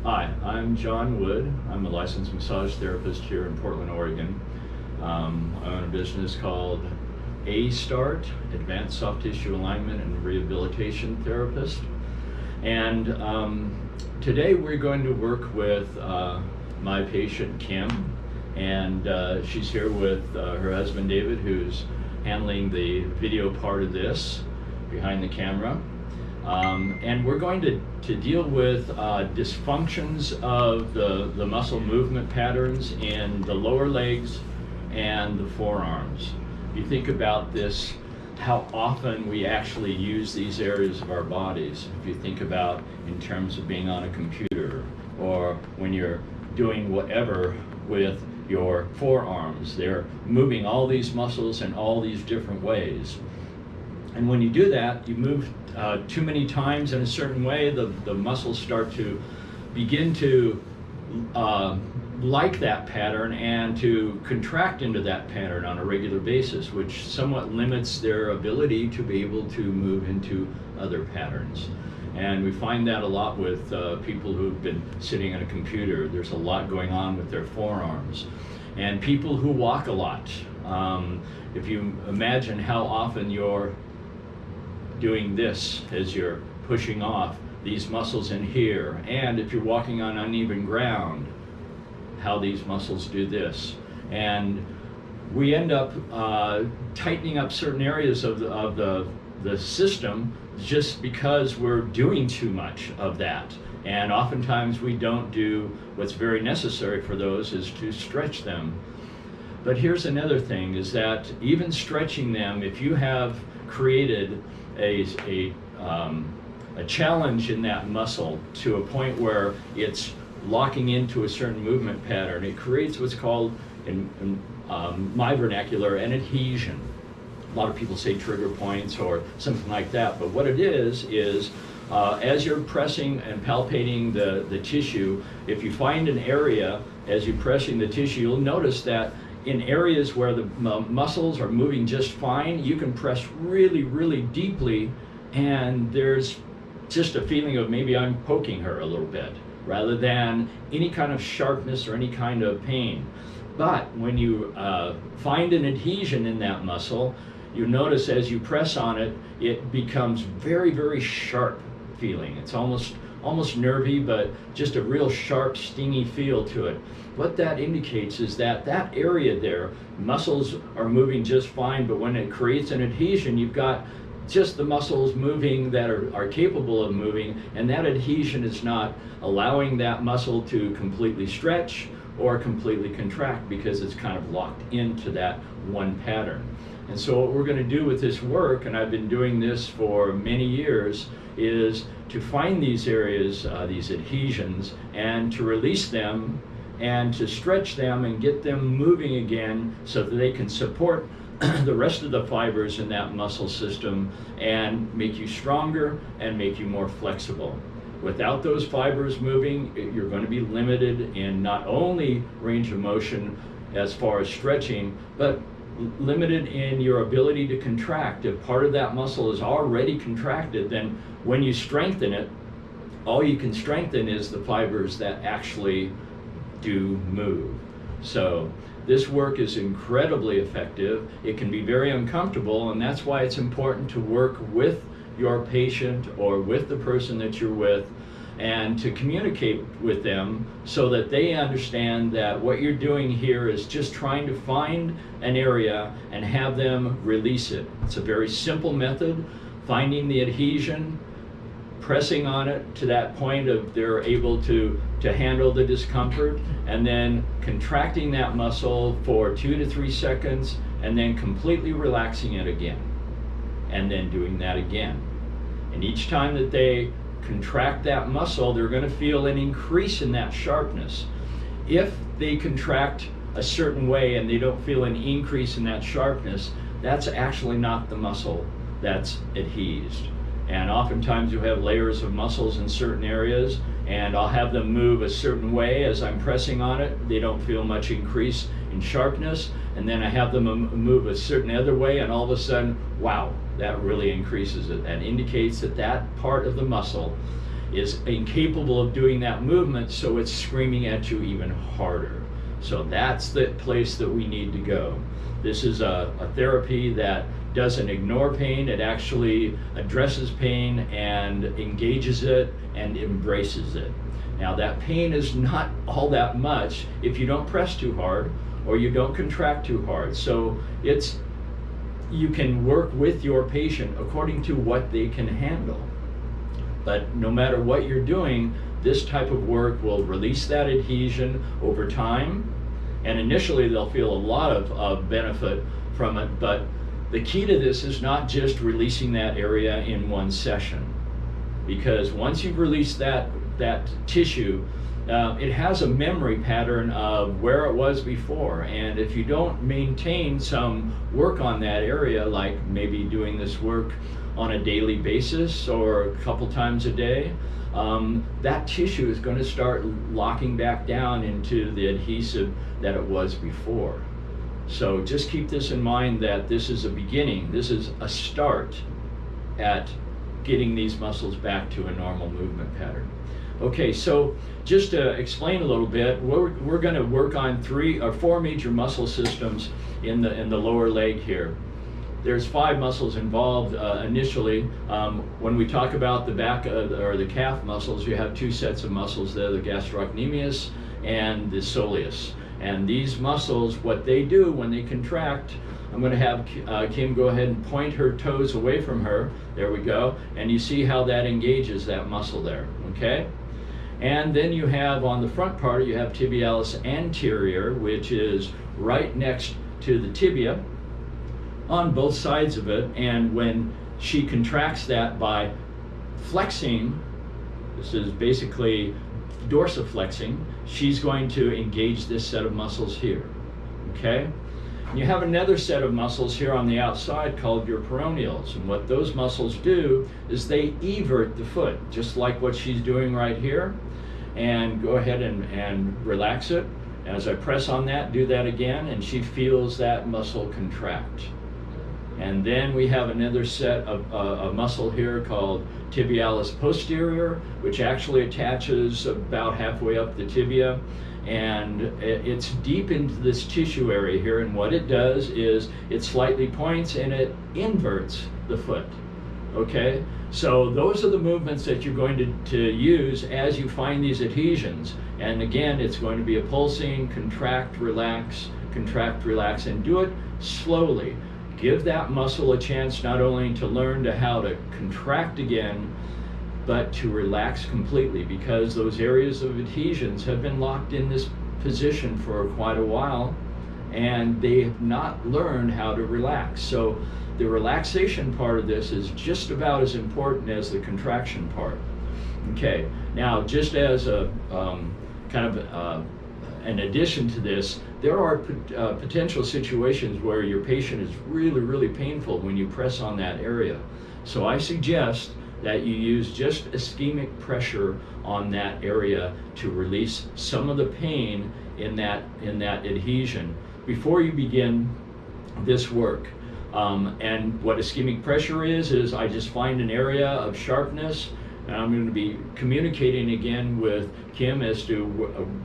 Hi, I'm Jon Wood. I'm a licensed massage therapist here in Portland, Oregon. I own a business called A-Start, Advanced Soft Tissue Alignment and Rehabilitation Therapist. And today we're going to work with my patient Kim, and she's here with her husband David, who's handling the video part of this behind the camera. And we're going to deal with dysfunctions of the muscle movement patterns in the lower legs and the forearms. If you think about this, how often we actually use these areas of our bodies. If you think about in terms of being on a computer, or when you're doing whatever with your forearms, they're moving all these muscles in all these different ways. And when you do that, you move too many times in a certain way, the muscles start to begin to like that pattern and to contract into that pattern on a regular basis, which somewhat limits their ability to be able to move into other patterns. And we find that a lot with people who've been sitting at a computer. There's a lot going on with their forearms. And people who walk a lot. If you imagine how often you're doing this as you're pushing off these muscles in here, and if you're walking on uneven ground, how these muscles do this. And we end up tightening up certain areas of the system just because we're doing too much of that. And oftentimes we don't do what's very necessary for those, is to stretch them. But here's another thing, is that even stretching them, if you have created a challenge in that muscle to a point where it's locking into a certain movement pattern, it creates what's called, in my vernacular, an adhesion. A lot of people say trigger points or something like that, but what it is as you're pressing and palpating the tissue, if you find an area as you're pressing the tissue, you'll notice that in areas where the muscles are moving just fine, you can press really, really deeply, and there's just a feeling of maybe I'm poking her a little bit, rather than any kind of sharpness or any kind of pain. But when you find an adhesion in that muscle, you notice as you press on it, it becomes very, very sharp feeling. It's almost nervy, but just a real sharp, stingy feel to it. What that indicates is that that area there, muscles are moving just fine, but when it creates an adhesion, you've got just the muscles moving that are capable of moving, and that adhesion is not allowing that muscle to completely stretch or completely contract because it's kind of locked into that one pattern. And so what we're going to do with this work, and I've been doing this for many years, is to find these areas, these adhesions, and to release them and to stretch them and get them moving again so that they can support the rest of the fibers in that muscle system and make you stronger and make you more flexible. Without those fibers moving, you're going to be limited in not only range of motion as far as stretching, but limited in your ability to contract. If part of that muscle is already contracted, then when you strengthen it, all you can strengthen is the fibers that actually do move. So this work is incredibly effective. It can be very uncomfortable, and that's why it's important to work with your patient or with the person that you're with, and to communicate with them so that they understand that what you're doing here is just trying to find an area and have them release it. It's a very simple method, finding the adhesion, pressing on it to that point of they're able to handle the discomfort, and then contracting that muscle for 2 to 3 seconds, and then completely relaxing it again, and then doing that again. And each time that they contract that muscle, they're going to feel an increase in that sharpness. If they contract a certain way and they don't feel an increase in that sharpness, that's actually not the muscle that's adhesed. And oftentimes you have layers of muscles in certain areas, and I'll have them move a certain way as I'm pressing on it. They don't feel much increase in sharpness, and then I have them move a certain other way, and all of a sudden, wow, that really increases it. That indicates that that part of the muscle is incapable of doing that movement, so it's screaming at you even harder. So that's the place that we need to go. This is a therapy that doesn't ignore pain, it actually addresses pain and engages it and embraces it. Now that pain is not all that much if you don't press too hard or you don't contract too hard. So you can work with your patient according to what they can handle. But no matter what you're doing, this type of work will release that adhesion over time. And initially they'll feel a lot of benefit from it, but the key to this is not just releasing that area in one session. Because once you've released that tissue, it has a memory pattern of where it was before. And if you don't maintain some work on that area, like maybe doing this work on a daily basis or a couple times a day, that tissue is going to start locking back down into the adhesive that it was before. So just keep this in mind, that this is a beginning, this is a start at getting these muscles back to a normal movement pattern. Okay, so just to explain a little bit, we're going to work on 3 or 4 major muscle systems in the lower leg here. There's 5 muscles involved initially. When we talk about the back or the calf muscles, you have 2 sets of muscles there, the gastrocnemius and the soleus. And these muscles, what they do when they contract, I'm going to have Kim go ahead and point her toes away from her. There we go. And you see how that engages that muscle there, okay? And then you have on the front part, you have tibialis anterior, which is right next to the tibia on both sides of it. And when she contracts that by flexing, this is basically dorsiflexing, she's going to engage this set of muscles here, okay? And you have another set of muscles here on the outside called your peroneals, and what those muscles do is they evert the foot, just like what she's doing right here. And go ahead and relax it. As I press on that, do that again, and she feels that muscle contract. And then we have another set of a muscle here called tibialis posterior, which actually attaches about halfway up the tibia. And it's deep into this tissue area here, and what it does is it slightly points and it inverts the foot, okay? So those are the movements that you're going to use as you find these adhesions. And again, it's going to be a pulsing, contract, relax, and do it slowly. Give that muscle a chance not only to learn how to contract again, but to relax completely, because those areas of adhesions have been locked in this position for quite a while, and they have not learned how to relax. So the relaxation part of this is just about as important as the contraction part. Okay, now just as a an addition to this, there are potential situations where your patient is really, really painful when you press on that area. So I suggest that you use just ischemic pressure on that area to release some of the pain in that adhesion before you begin this work. And what ischemic pressure is I just find an area of sharpness, and I'm going to be communicating again with Kim as to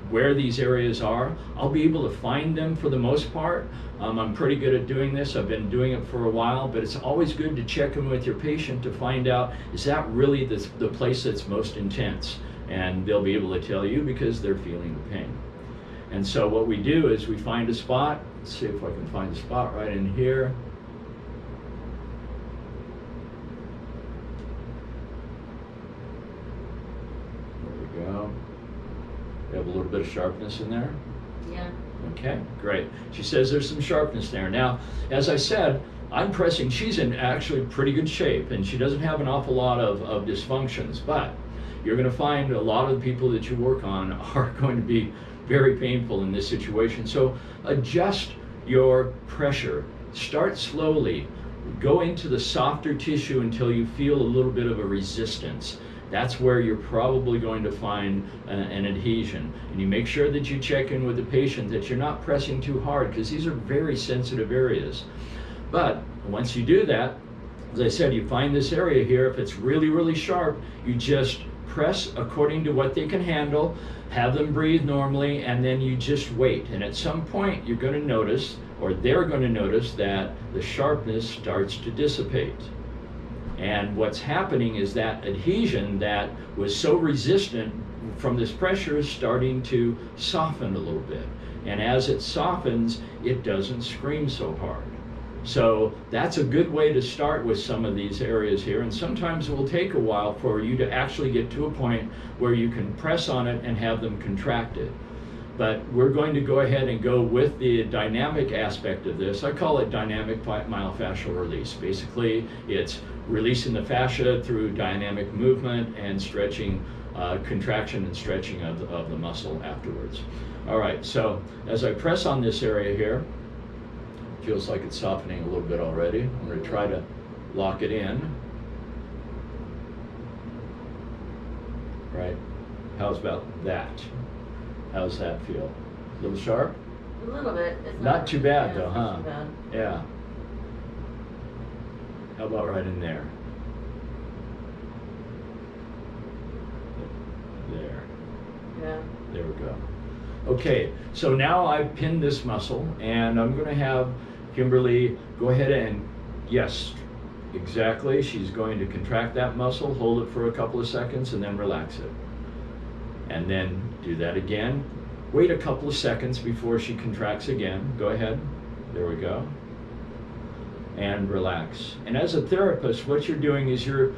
where these areas are. I'll be able to find them for the most part. I'm pretty good at doing this. I've been doing it for a while, but it's always good to check in with your patient to find out, is that really the place that's most intense? And they'll be able to tell you because they're feeling the pain. And so what we do is we find a spot. Let's see if I can find a spot right in here. Go. We have a little bit of sharpness in there. Yeah. Okay, great. She says there's some sharpness there. Now, as I said, I'm pressing, she's in actually pretty good shape, and she doesn't have an awful lot of dysfunctions, but you're going to find a lot of the people that you work on are going to be very painful in this situation. So adjust your pressure. Start slowly. Go into the softer tissue until you feel a little bit of a resistance. That's where you're probably going to find an adhesion. And you make sure that you check in with the patient that you're not pressing too hard, because these are very sensitive areas. But once you do that, as I said, you find this area here, if it's really, really sharp, you just press according to what they can handle, have them breathe normally, and then you just wait. And at some point you're going to notice, or they're going to notice, that the sharpness starts to dissipate. And what's happening is that adhesion that was so resistant from this pressure is starting to soften a little bit. And as it softens, it doesn't scream so hard. So that's a good way to start with some of these areas here. And sometimes it will take a while for you to actually get to a point where you can press on it and have them contracted. But we're going to go ahead and go with the dynamic aspect of this. I call it dynamic myofascial release. Basically, it's releasing the fascia through dynamic movement and stretching, contraction and stretching of the muscle afterwards. All right, so as I press on this area here, feels like it's softening a little bit already. I'm going to try to lock it in. Right, how's about that? How's that feel? A little sharp? A little bit. It's not too bad though, it's huh? not too bad. Yeah. How about right in there? There. Yeah. There we go. Okay, so now I've pinned this muscle, and I'm going to have Kimberly go ahead and, yes, exactly, she's going to contract that muscle, hold it for a couple of seconds, and then relax it. And then do that again. Wait a couple of seconds before she contracts again. Go ahead. There we go. And relax. And as a therapist, what you're doing is you're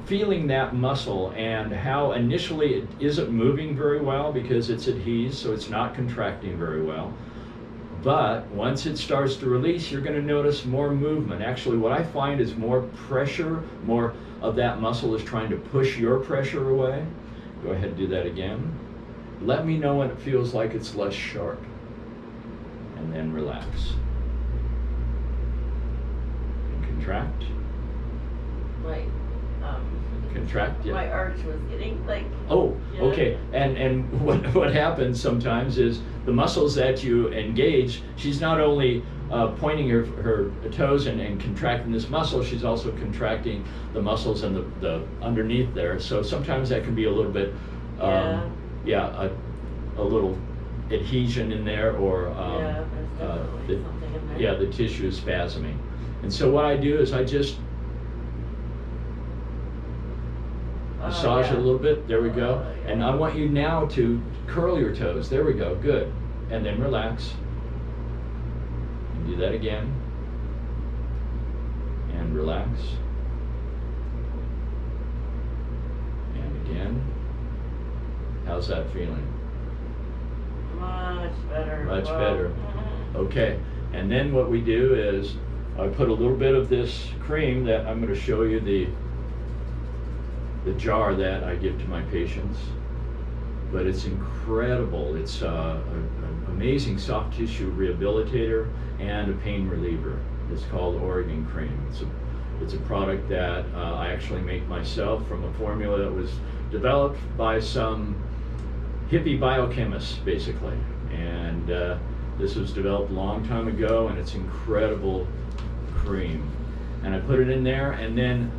feeling that muscle and how initially it isn't moving very well because it's adhesed, so it's not contracting very well. But once it starts to release, you're going to notice more movement. Actually, what I find is more pressure, more of that muscle is trying to push your pressure away. Go ahead and do that again. Let me know when it feels like it's less sharp. And then relax. And contract. Contract, yeah. My arch was getting like. Oh, yeah. Okay. And what happens sometimes is the muscles that you engage, she's not only pointing her toes and contracting this muscle, she's also contracting the muscles and the underneath there. So sometimes that can be a little bit, a little adhesion in there, or there's definitely something in there. Yeah, the tissue is spasming. And so what I do is I just massage it a little bit. There we go. Yeah. And I want you now to curl your toes. There we go. Good. And then relax. And do that again. And relax. And again. How's that feeling? Much better. Much better. Okay. And then what we do is I put a little bit of this cream that I'm going to show you the jar that I give to my patients, but it's incredible. It's an amazing soft tissue rehabilitator and a pain reliever. It's called Oregon Cream. It's a product that I actually make myself from a formula that was developed by some hippie biochemists, basically. And this was developed a long time ago, and it's incredible cream. And I put it in there, and then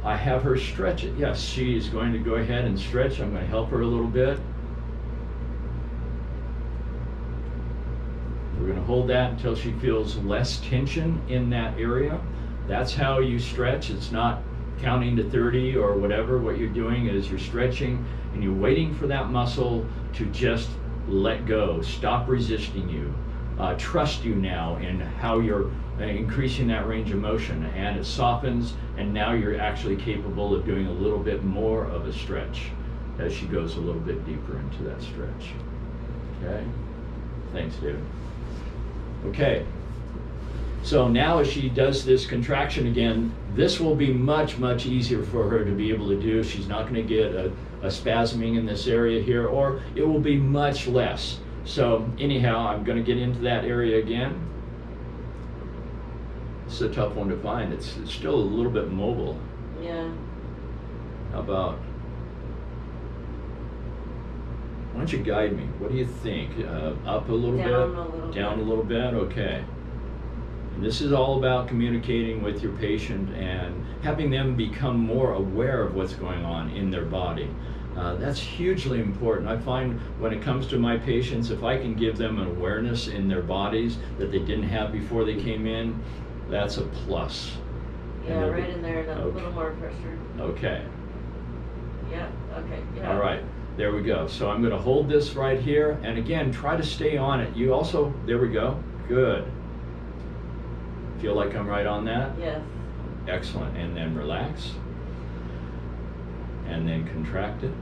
I have her stretch it. Yes, she's going to go ahead and stretch. I'm going to help her a little bit. We're going to hold that until she feels less tension in that area. That's how you stretch. It's not counting to 30 or whatever. What you're doing is you're stretching and you're waiting for that muscle to just let go, stop resisting you, trust you now in how you're increasing that range of motion, and it softens, and now you're actually capable of doing a little bit more of a stretch as she goes a little bit deeper into that stretch. Okay? Thanks, David. Okay. So now as she does this contraction again, this will be much, much easier for her to be able to do. She's not going to get a spasming in this area here, or it will be much less. So anyhow, I'm going to get into that area again. It's a tough one to find. It's still a little bit mobile. Yeah. How about, why don't you guide me? What do you think? Up a little bit? Down a little bit. Down a little bit? Okay. And this is all about communicating with your patient and having them become more aware of what's going on in their body. That's hugely important. I find when it comes to my patients, if I can give them an awareness in their bodies that they didn't have before they came in, that's a plus. Yeah, right in there, a little more pressure. Okay. Yeah, okay, yeah. All right, there we go. So I'm going to hold this right here, and again, try to stay on it. You also, there we go, good. Feel like I'm right on that? Yes. Excellent, and then relax. And then contract it.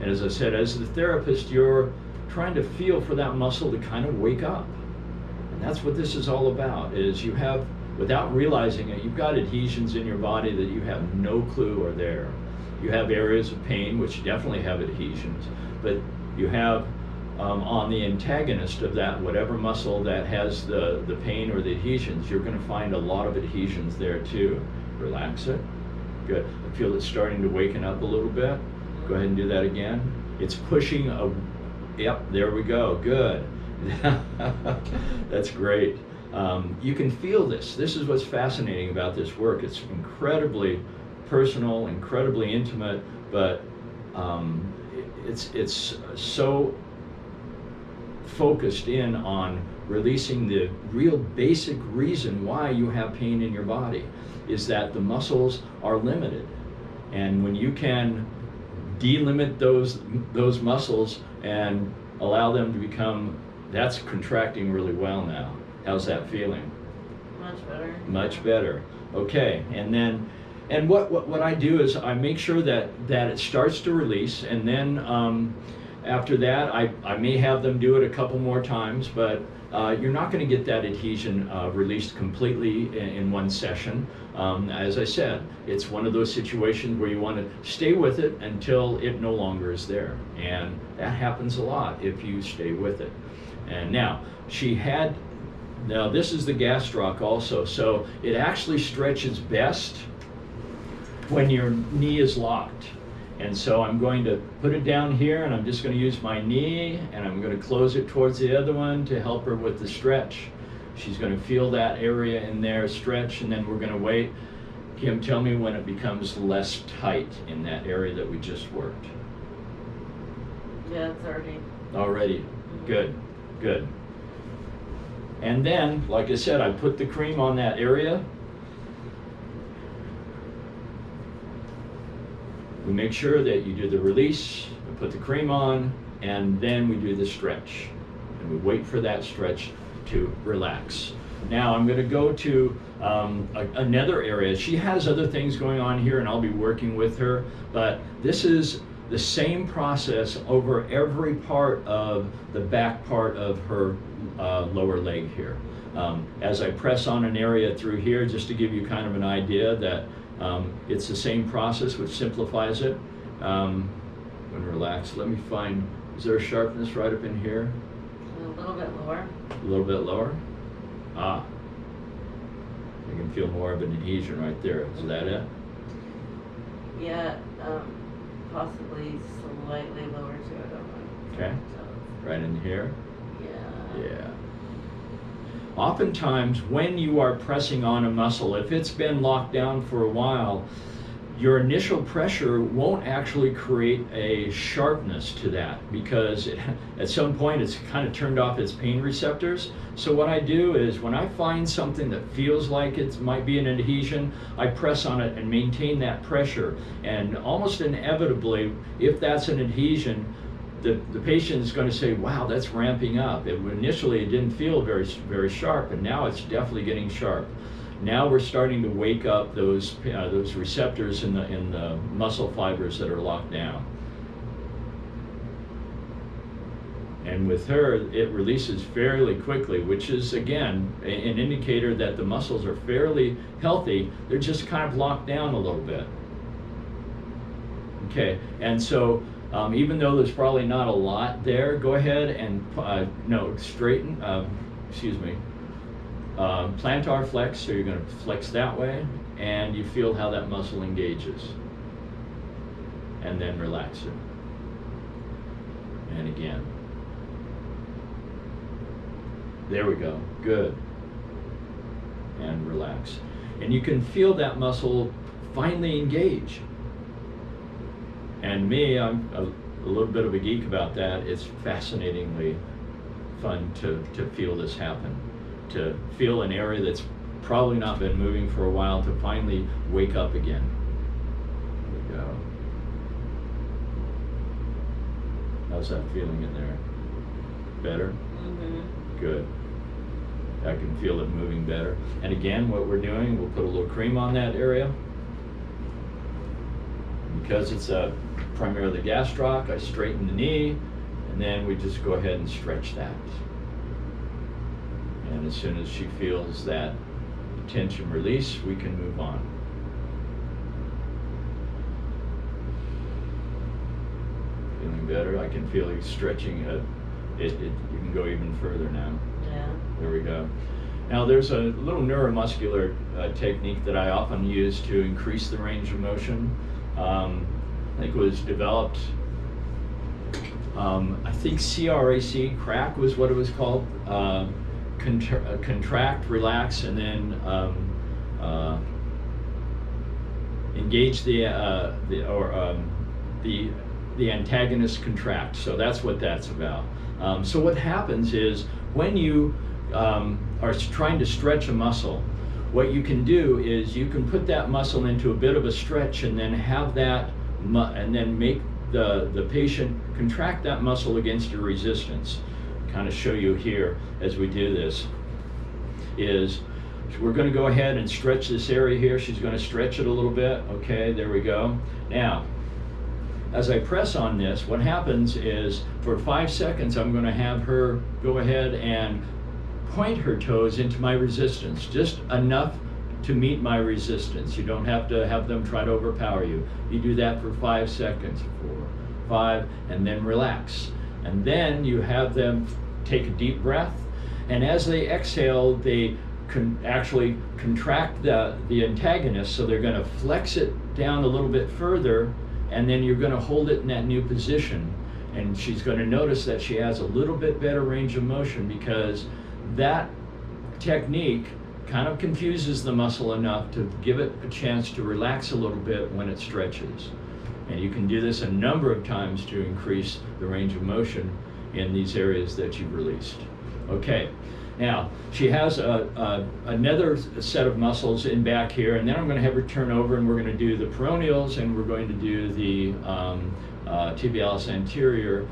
And as I said, as the therapist, you're trying to feel for that muscle to kind of wake up. And that's what this is all about, is you have, without realizing it, you've got adhesions in your body that you have no clue are there. You have areas of pain, which definitely have adhesions, but you have on the antagonist of that, whatever muscle that has the pain or the adhesions, you're going to find a lot of adhesions there too. Relax it. Good. I feel it starting to waken up a little bit. Go ahead and do that again. It's pushing yep, there we go. Good. That's great. You can feel this. This is what's fascinating about this work. It's incredibly personal, incredibly intimate, but it's so focused in on releasing the real basic reason why you have pain in your body, is that the muscles are limited. And when you can delimit those muscles and allow them to become, that's contracting really well now. How's that feeling? Much better. Much better. Okay, and what I do is I make sure that it starts to release, and then after that I may have them do it a couple more times, but you're not going to get that adhesion released completely in one session. As I said, it's one of those situations where you want to stay with it until it no longer is there, and that happens a lot if you stay with it. And now this is the gastroc also, so it actually stretches best when your knee is locked. And so I'm going to put it down here, and I'm just going to use my knee, and I'm going to close it towards the other one to help her with the stretch. She's going to feel that area in there stretch, and then we're going to wait. Kim, tell me when it becomes less tight in that area that we just worked. Yeah, it's already. Already. Good, good. And then, like I said, I put the cream on that area. We make sure that you do the release, we put the cream on, and then we do the stretch. And we wait for that stretch to relax. Now I'm going to go to another area. She has other things going on here, and I'll be working with her, but this is the same process over every part of the back part of her lower leg here. As I press on an area through here, just to give you kind of an idea that it's the same process, which simplifies it. When relaxed, let me find, is there a sharpness right up in here? A little bit lower. A little bit lower? Ah. I can feel more of an adhesion right there. Is that it? Yeah, possibly slightly lower too, I don't know. Okay. Right in here? Yeah. Yeah. Oftentimes, when you are pressing on a muscle, if it's been locked down for a while, your initial pressure won't actually create a sharpness to that, because at some point it's kind of turned off its pain receptors. So what I do is, when I find something that feels like it might be an adhesion, I press on it and maintain that pressure. And almost inevitably, if that's an adhesion, the patient is going to say, wow, that's ramping up. Initially it didn't feel very, very sharp, and now it's definitely getting sharp. Now we're starting to wake up those receptors in the muscle fibers that are locked down. And with her, it releases fairly quickly, which is, again, an indicator that the muscles are fairly healthy. They're just kind of locked down a little bit. Okay, and so even though there's probably not a lot there, go ahead and straighten, plantar flex, so you're going to flex that way, and you feel how that muscle engages. And then relax it. And again. There we go. Good. and relax. And you can feel that muscle finally engage. And me, I'm a little bit of a geek about that. It's fascinatingly fun to feel this happen, to feel an area that's probably not been moving for a while to finally wake up again. There we go. How's that feeling in there? Better? Mm-hmm. Good. I can feel it moving better. And again, what we're doing, we'll put a little cream on that area. Because it's primarily gastroc, I straighten the knee, and then we just go ahead and stretch that. And as soon as she feels that tension release, we can move on. Feeling better? I can feel it stretching. You can go even further now. Yeah. There we go. Now there's a little neuromuscular technique that I often use to increase the range of motion. I think it was developed, I think crack was what it was called. Contract, relax, and then engage the antagonist contract. So that's what that's about. So what happens is when you are trying to stretch a muscle, what you can do is you can put that muscle into a bit of a stretch and then have that, and then make the patient contract that muscle against your resistance. Kind of show you here as we do this is we're going to go ahead and stretch this area here. She's going to stretch it a little bit. Okay, there we go. Now, as I press on this, what happens is for 5 seconds, I'm going to have her go ahead and point her toes into my resistance, just enough to meet my resistance. You don't have to have them try to overpower you. You do that for 5 seconds, 4, 5, and then relax. And then you have them take a deep breath, and as they exhale, they actually contract the antagonist, so they're going to flex it down a little bit further, and then you're going to hold it in that new position. And she's going to notice that she has a little bit better range of motion because that technique kind of confuses the muscle enough to give it a chance to relax a little bit when it stretches. And you can do this a number of times to increase the range of motion in these areas that you've released. Okay, now she has another set of muscles in back here, and then I'm going to have her turn over and we're going to do the peroneals and we're going to do the tibialis anterior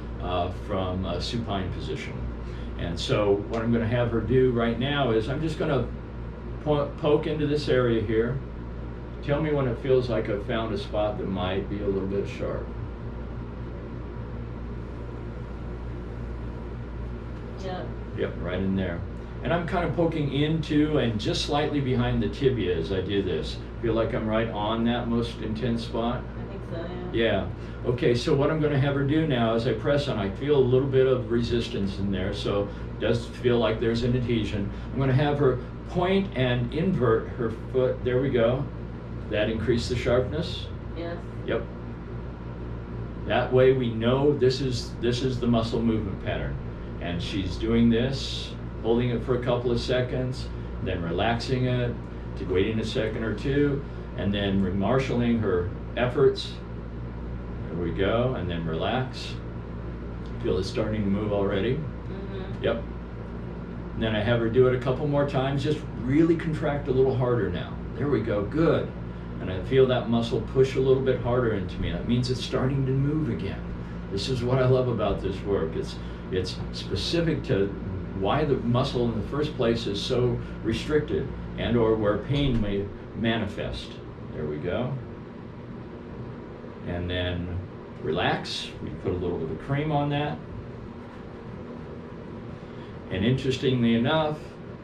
from a supine position. And so what I'm going to have her do right now is I'm just going to poke into this area here. Tell me when it feels like I've found a spot that might be a little bit sharp. Yeah. Yep, right in there. And I'm kind of poking into and just slightly behind the tibia as I do this. Feel like I'm right on that most intense spot? I think so, Yeah. Okay, so what I'm going to have her do now is I press on, I feel a little bit of resistance in there, so it does feel like there's an adhesion. I'm going to have her point and invert her foot. There we go. That increase the sharpness? Yes. Yep. That way we know this is the muscle movement pattern. And she's doing this, holding it for a couple of seconds, then relaxing it, waiting a second or two, and then remarshaling her efforts. There we go, and then relax. Feel it starting to move already. Mm-hmm. Yep. And then I have her do it a couple more times, just really contract a little harder now. There we go, good. And I feel that muscle push a little bit harder into me. That means it's starting to move again. This is what I love about this work. It's specific to why the muscle in the first place is so restricted and or where pain may manifest. There we go. And then relax. We put a little bit of cream on that. And interestingly enough,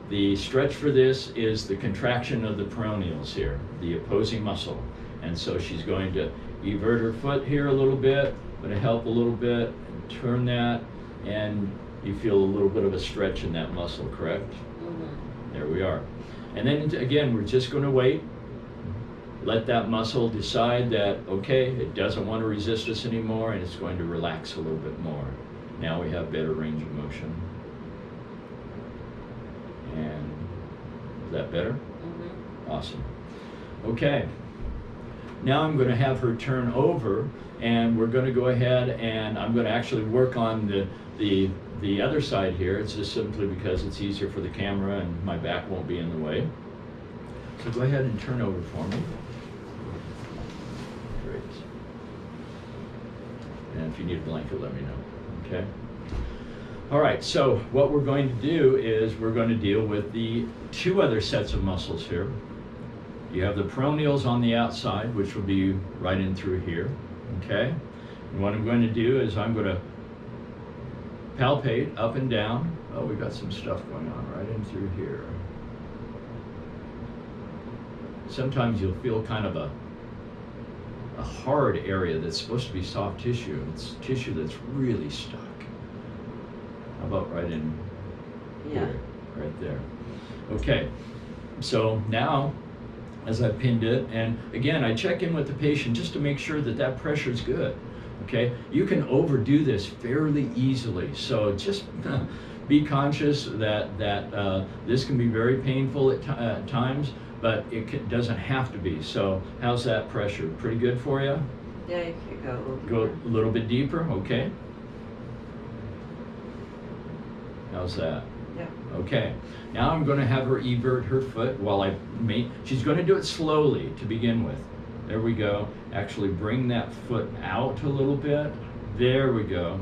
the stretch for this is the contraction of the peroneals here, the opposing muscle. And so she's going to evert her foot here a little bit, going to help a little bit, and turn that, and you feel a little bit of a stretch in that muscle, correct? Mm-hmm. There we are. And then again, we're just going to wait. Let that muscle decide that, okay, it doesn't want to resist us anymore, and it's going to relax a little bit more. Now we have better range of motion. And Is that better? Mm-hmm. Awesome. Okay. Now I'm going to have her turn over, and we're going to go ahead and I'm going to actually work on the other side here. It's just simply because it's easier for the camera and my back won't be in the way. So go ahead and turn over for me. Great. And if you need a blanket, let me know. Okay. All right, so what we're going to do is we're going to deal with the two other sets of muscles here. You have the peroneals on the outside, which will be right in through here, okay? And what I'm going to do is I'm going to palpate up and down. Oh, we've got some stuff going on right in through here. Sometimes you'll feel kind of a hard area that's supposed to be soft tissue. It's tissue that's really stuck. How about right in here, right there? Okay, so now as I pinned it, and again, I check in with the patient just to make sure that that pressure is good, okay? You can overdo this fairly easily, so just be conscious that this can be very painful at times, but it doesn't have to be. So how's that pressure? Pretty good for you? Yeah, you could go a little deeper. Go a little bit deeper, okay? How's that? Yeah. Okay. Now I'm going to have her evert her foot while she's going to do it slowly to begin with. There we go. Actually bring that foot out a little bit. There we go.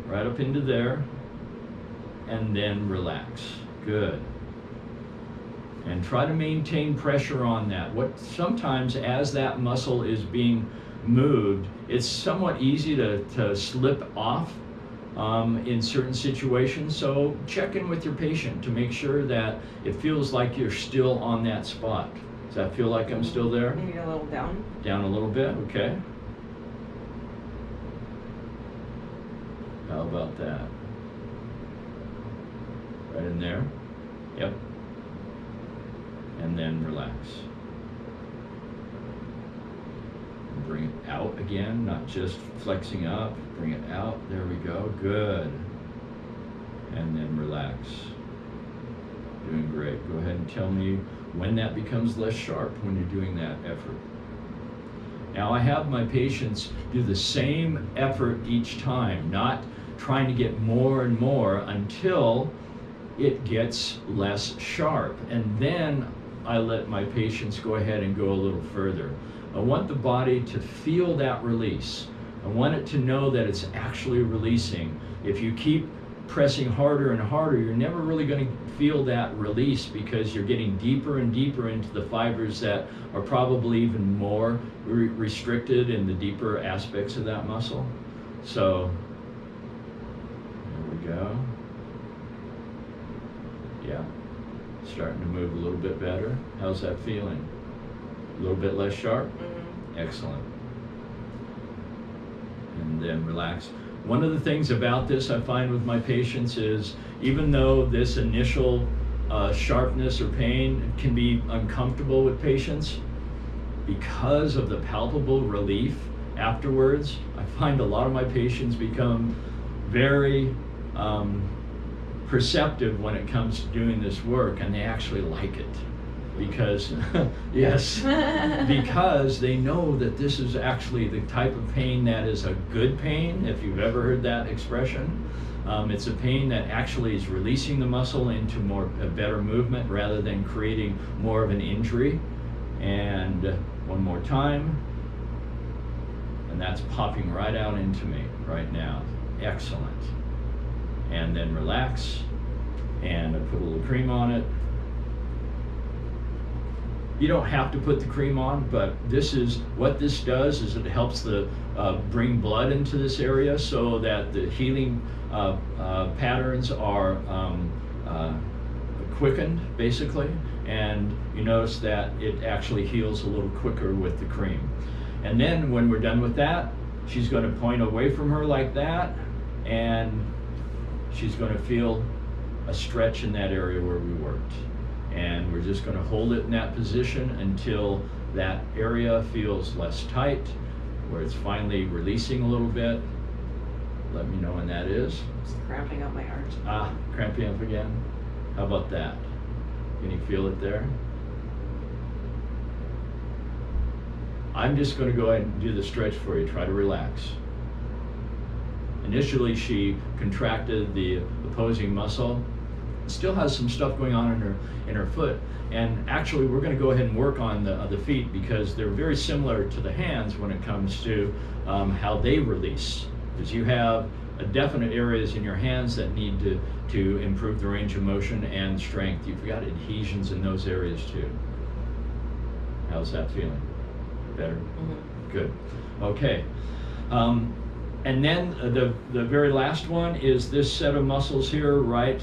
Right up into there. And then relax. Good. And try to maintain pressure on that. Sometimes as that muscle is being moved, it's somewhat easy to slip off in certain situations. So check in with your patient to make sure that it feels like you're still on that spot. Does that feel like I'm still there? Maybe a little down. Down a little bit, okay. How about that? Right in there? Yep. And then relax. Bring it out again, not just flexing up. Bring it out. There we go. Good. And then relax. Doing great. Go ahead and tell me when that becomes less sharp when you're doing that effort. Now I have my patients do the same effort each time, not trying to get more and more until it gets less sharp. And then I let my patients go ahead and go a little further. I want the body to feel that release. I want it to know that it's actually releasing. If you keep pressing harder and harder, you're never really going to feel that release because you're getting deeper and deeper into the fibers that are probably even more restricted in the deeper aspects of that muscle. So, there we go. Yeah, starting to move a little bit better. How's that feeling? A little bit less sharp? Mm-hmm. Excellent. And then relax. One of the things about this I find with my patients is even though this initial sharpness or pain can be uncomfortable with patients, because of the palpable relief afterwards, I find a lot of my patients become very perceptive when it comes to doing this work, and they actually like it. Because, yes, because they know that this is actually the type of pain that is a good pain, if you've ever heard that expression. It's a pain that actually is releasing the muscle into a better movement rather than creating more of an injury. And one more time, and that's popping right out into me right now. Excellent. And then relax, and I put a little cream on it. You don't have to put the cream on, but what this does is it helps bring blood into this area so that the healing patterns are quickened, basically, and you notice that it actually heals a little quicker with the cream. And then when we're done with that, she's going to point away from her like that, and she's going to feel a stretch in that area where we worked. And we're just going to hold it in that position until that area feels less tight, where it's finally releasing a little bit. Let me know when that is. It's cramping up my arch. Cramping up again. How about that? Can you feel it there? I'm just going to go ahead and do the stretch for you. Try to relax. Initially, she contracted the opposing muscle. Still has some stuff going on in her foot. And actually, we're going to go ahead and work on the feet because they're very similar to the hands when it comes to how they release. Because you have definite areas in your hands that need to improve the range of motion and strength. You've got adhesions in those areas too. How's that feeling? Better? Mm-hmm. Good. Okay. And then the very last one is this set of muscles here, right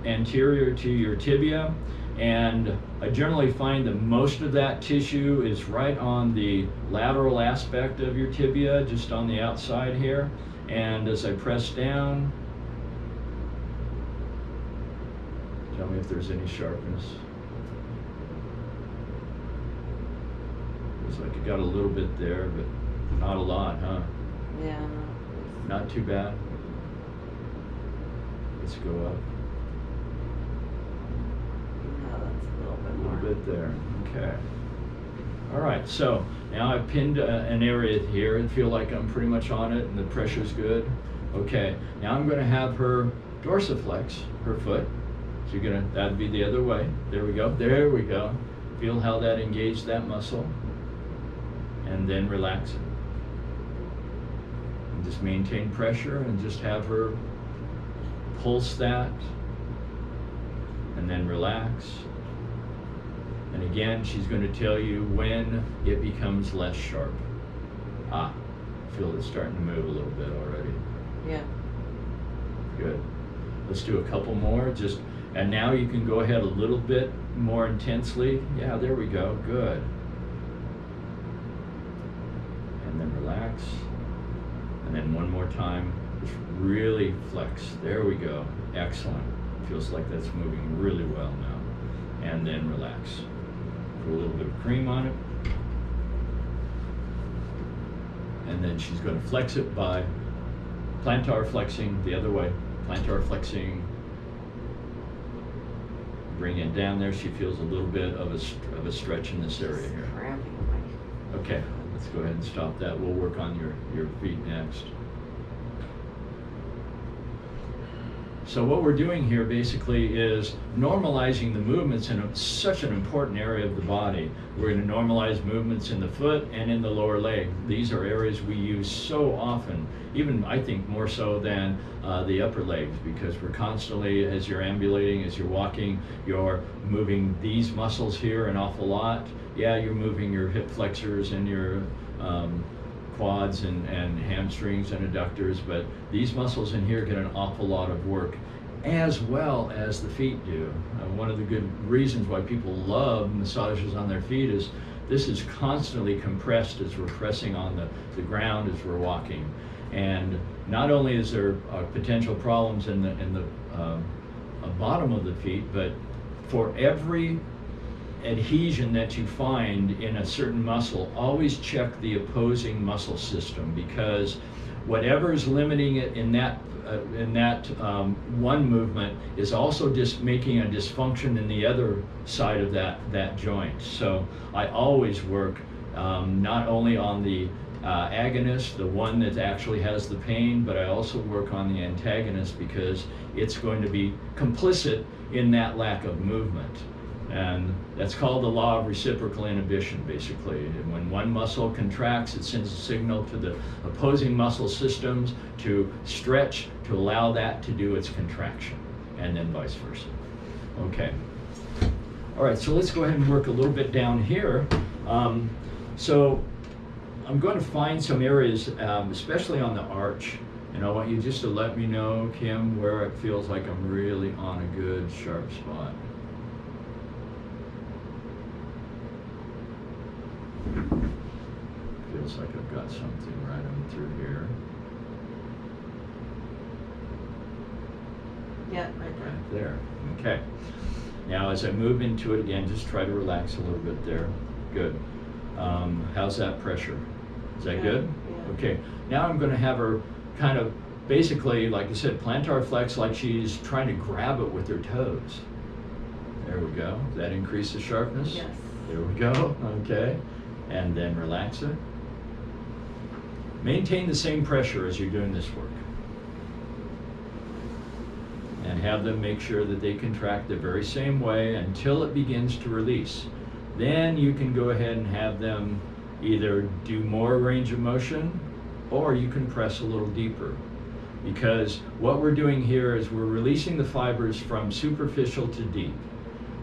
anterior to your tibia. And I generally find that most of that tissue is right on the lateral aspect of your tibia, just on the outside here. And as I press down, tell me if there's any sharpness. Looks like you got a little bit there, but not a lot, huh? Yeah. Not too bad. Let's go up. No, that's a little bit A more. little bit there. Okay. All right. So now I've pinned an area here and feel like I'm pretty much on it, and the pressure's good. Okay. Now I'm going to have her dorsiflex her foot. So you're gonna. That'd be the other way. There we go. There we go. Feel how that engaged that muscle, and then relax it. And just maintain pressure and just have her pulse that and then relax. And again, she's going to tell you when it becomes less sharp. Ah, feel it starting to move a little bit already. Yeah. Good. Let's do a couple more. And now you can go ahead a little bit more intensely. Yeah, there we go. Good. And then relax. And then one more time, just really flex. There we go. Excellent. Feels like that's moving really well now. And then relax. Put a little bit of cream on it. And then she's going to flex it by plantar flexing the other way. Plantar flexing. Bring it down there. She feels a little bit of a stretch in this area here. Cramping my. Okay, let's go ahead and stop that. We'll work on your feet next. So what we're doing here basically is normalizing the movements in such an important area of the body. We're going to normalize movements in the foot and in the lower leg. These are areas we use so often, even I think more so than the upper legs, because we're constantly, as you're ambulating, as you're walking, you're moving these muscles here an awful lot. Yeah, you're moving your hip flexors and your quads and hamstrings and adductors, but these muscles in here get an awful lot of work, as well as the feet do. One of the good reasons why people love massages on their feet is this is constantly compressed as we're pressing on the ground as we're walking. And not only is there potential problems in the bottom of the feet, but for every adhesion that you find in a certain muscle, always check the opposing muscle system, because whatever is limiting it in that one movement is also just making a dysfunction in the other side of that joint. So I always work not only on the agonist, the one that actually has the pain, but I also work on the antagonist, because it's going to be complicit in that lack of movement. And that's called the law of reciprocal inhibition, basically. And when one muscle contracts, it sends a signal to the opposing muscle systems to stretch, to allow that to do its contraction, and then vice versa. Okay. All right, so let's go ahead and work a little bit down here. So I'm going to find some areas, especially on the arch, and I want you just to let me know, Kim, where it feels like I'm really on a good, sharp spot. Feels like I've got something right on through here. Yeah, right there. Right there. Okay. Now as I move into it again, just try to relax a little bit there. Good. How's that pressure? Is that good? Yeah. Okay. Now I'm going to have her kind of basically, like I said, plantar flex, like she's trying to grab it with her toes. There we go. Does that increase the sharpness? Yes. There we go. Okay. And then relax it. Maintain the same pressure as you're doing this work. And have them make sure that they contract the very same way until it begins to release. Then you can go ahead and have them either do more range of motion, or you can press a little deeper. Because what we're doing here is we're releasing the fibers from superficial to deep.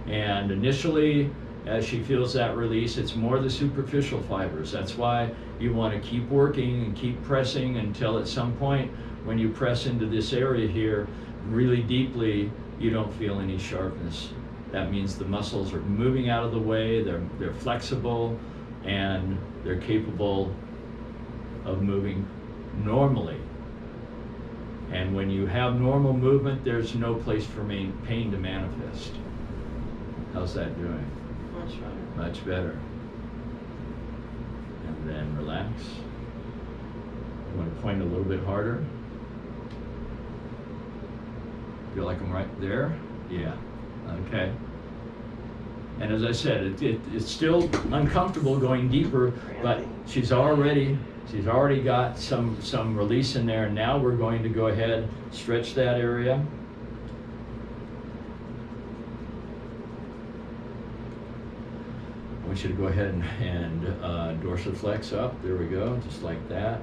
And initially, as she feels that release, it's more the superficial fibers. That's why you want to keep working and keep pressing until at some point when you press into this area here really deeply, you don't feel any sharpness. That means the muscles are moving out of the way, they're flexible, and they're capable of moving normally. And when you have normal movement, there's no place for pain to manifest. How's that doing? Much better. Much better. And then relax. You want to point a little bit harder. Feel like I'm right there? Yeah. Okay. And as I said, it's still uncomfortable going deeper, but she's already got some release in there. And now we're going to go ahead, stretch that area. I want you to go ahead and dorsiflex up. There we go, just like that.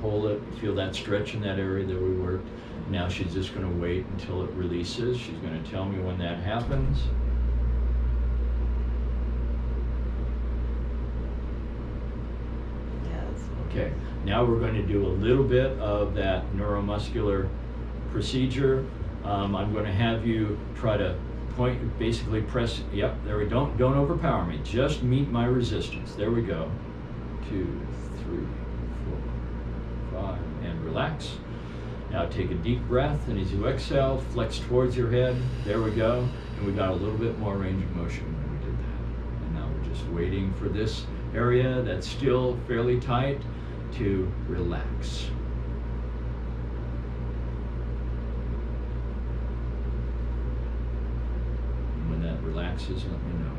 Hold it, feel that stretch in that area that we worked. Now she's just going to wait until it releases. She's going to tell me when that happens. Yes. Okay, now we're going to do a little bit of that neuromuscular procedure. I'm going to have you try to basically press, yep, there we go. Don't overpower me, just meet my resistance. There we go. 2, 3, 4, 5, and relax. Now take a deep breath, and as you exhale, flex towards your head. There we go. And we got a little bit more range of motion when we did that. And now we're just waiting for this area that's still fairly tight to relax. And when that relaxes, let me know.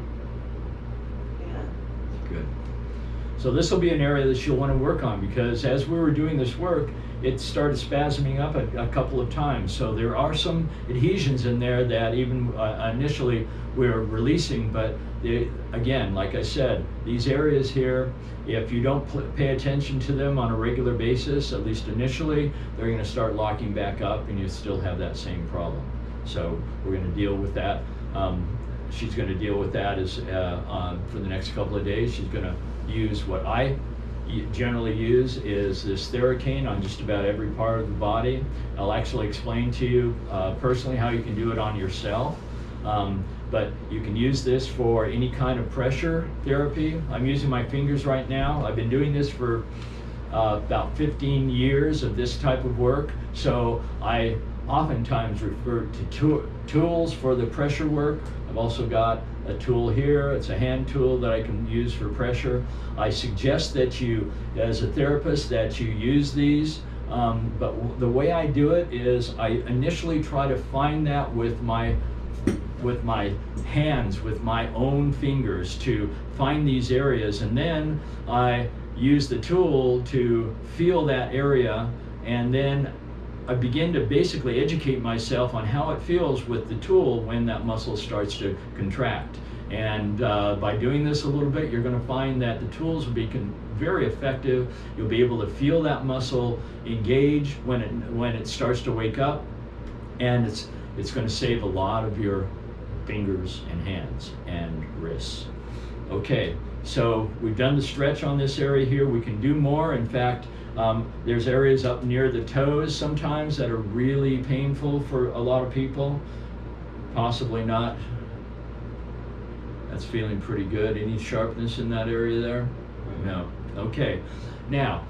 Yeah. Good. So this will be an area that you'll want to work on, because as we were doing this work, it started spasming up a couple of times. So there are some adhesions in there that even initially we were releasing, but again, like I said, these areas here, if you don't pay attention to them on a regular basis, at least initially, they're going to start locking back up, and you still have that same problem. So we're going to deal with that. She's going to deal with that for the next couple of days. She's going to use what I generally use is this Theracane on just about every part of the body. I'll actually explain to you personally how you can do it on yourself. But you can use this for any kind of pressure therapy. I'm using my fingers right now. I've been doing this for about 15 years of this type of work. So I oftentimes refer to tools for the pressure work. I've also got a tool here. It's a hand tool that I can use for pressure. I suggest that you, as a therapist, that you use these. But the way I do it is I initially try to find that with my hands, with my own fingers, to find these areas, and then I use the tool to feel that area, and then I begin to basically educate myself on how it feels with the tool when that muscle starts to contract. And by doing this a little bit, you're going to find that the tools will be very effective. You'll be able to feel that muscle engage when it starts to wake up, and it's going to save a lot of your fingers and hands and wrists. Okay, so we've done the stretch on this area here. We can do more. In fact, there's areas up near the toes sometimes that are really painful for a lot of people. Possibly not. That's feeling pretty good. Any sharpness in that area there? No. Okay. Now,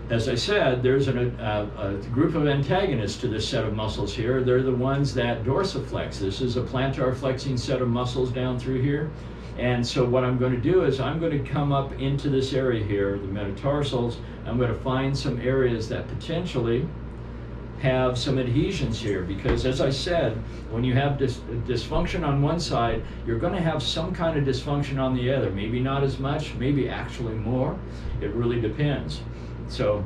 as I said, there's a group of antagonists to this set of muscles here. They're the ones that dorsiflex. This is a plantar flexing set of muscles down through here. And so what I'm going to do is I'm going to come up into this area here, the metatarsals. I'm going to find some areas that potentially have some adhesions here, because as I said, when you have dysfunction on one side, you're going to have some kind of dysfunction on the other. Maybe not as much, maybe actually more. It really depends. So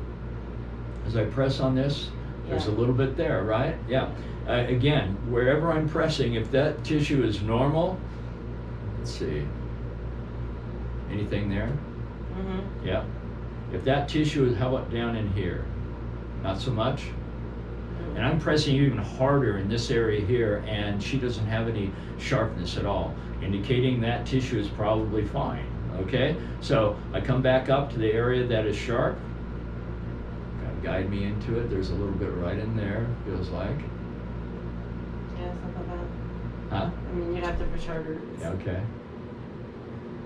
as I press on this, there's a little bit there, right? Yeah. Again, wherever I'm pressing, if that tissue is normal, let's see, anything there? Mm-hmm. Yeah. If that tissue is, how about down in here? Not so much? Mm-hmm. And I'm pressing even harder in this area here, and she doesn't have any sharpness at all, indicating that tissue is probably fine, okay? So I come back up to the area that is sharp. Kind of guide me into it. There's a little bit right in there, feels like. Yeah, something like that. Huh? I mean, you'd have to push harder. Yeah, okay.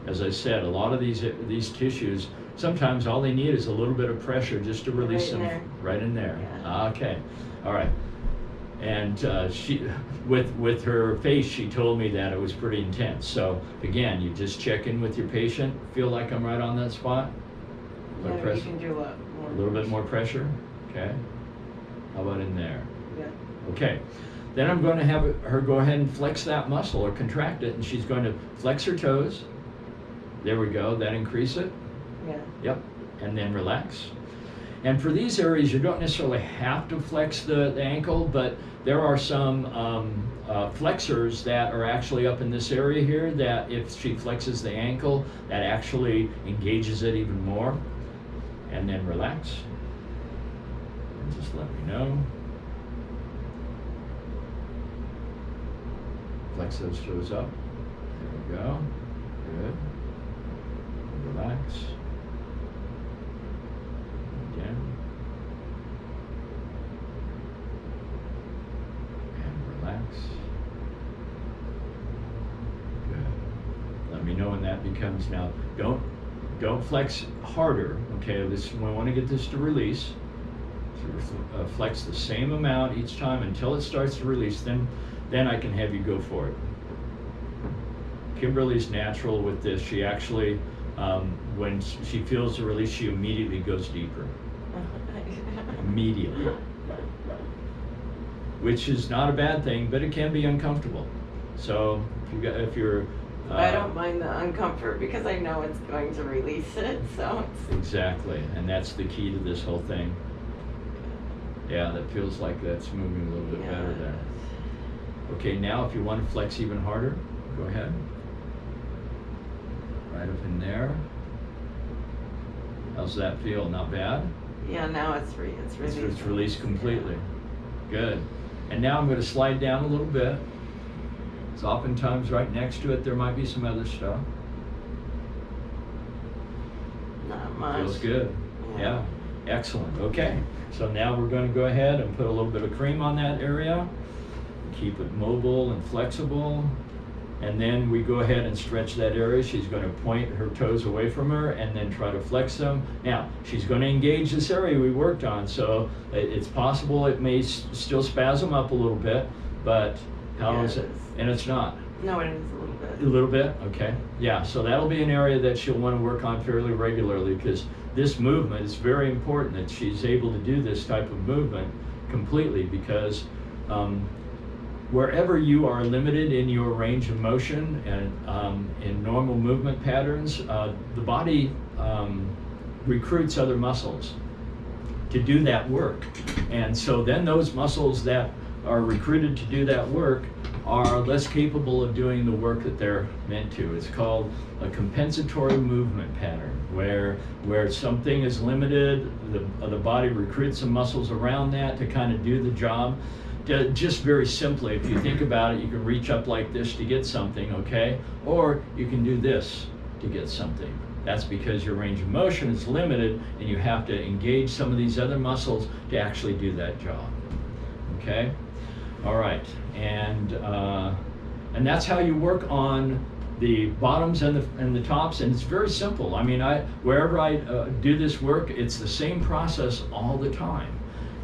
As I said, a lot of these tissues, sometimes all they need is a little bit of pressure just to release them right in there. Yeah. Okay, all right. And she, with her face, she told me that it was pretty intense. So again, you just check in with your patient. Feel like I'm right on that spot? Yeah, you can do a lot more. A little bit more pressure. Okay. How about in there? Yeah. Okay. Then I'm going to have her go ahead and flex that muscle or contract it, and she's going to flex her toes. There we go. That increase it. Yeah. Yep. And then relax. And for these areas, you don't necessarily have to flex the ankle, but there are some flexors that are actually up in this area here that if she flexes the ankle, that actually engages it even more. And then relax. And just let me know. Flex those toes up. There we go. Good. Relax. Again. And relax. Good. Let me know when that becomes, now don't flex harder, okay? We want to get this to release. So flex the same amount each time until it starts to release, then I can have you go for it. Kimberly's natural with this. She actually, when she feels the release, she immediately goes deeper. Immediately. Which is not a bad thing, but it can be uncomfortable. So if you're I don't mind the uncomfort because I know it's going to release it, so it's... Exactly, and that's the key to this whole thing. Yeah, that feels like that's moving a little bit better there. Okay, now if you want to flex even harder, go ahead. Right up in there. How's that feel? Not bad? Yeah, now it's released. It's released completely. Good. And now I'm going to slide down a little bit. So oftentimes right next to it there might be some other stuff. Not much. Feels good. Yeah. Excellent. Okay. So now we're going to go ahead and put a little bit of cream on that area. Keep it mobile and flexible. And then we go ahead and stretch that area. She's going to point her toes away from her and then try to flex them. Now, she's going to engage this area we worked on, so it's possible it may still spasm up a little bit, but how is it? And it's not. No, it is a little bit. A little bit? Okay. Yeah, so that'll be an area that she'll want to work on fairly regularly, because this movement is very important that she's able to do this type of movement completely, because wherever you are limited in your range of motion and in normal movement patterns, the body recruits other muscles to do that work. And so then those muscles that are recruited to do that work are less capable of doing the work that they're meant to. It's called a compensatory movement pattern, where something is limited, the body recruits some muscles around that to kind of do the job. Just very simply, if you think about it, you can reach up like this to get something, okay? Or you can do this to get something. That's because your range of motion is limited and you have to engage some of these other muscles to actually do that job, okay? All right, and that's how you work on the bottoms and the tops, and it's very simple. I mean, wherever I do this work, it's the same process all the time.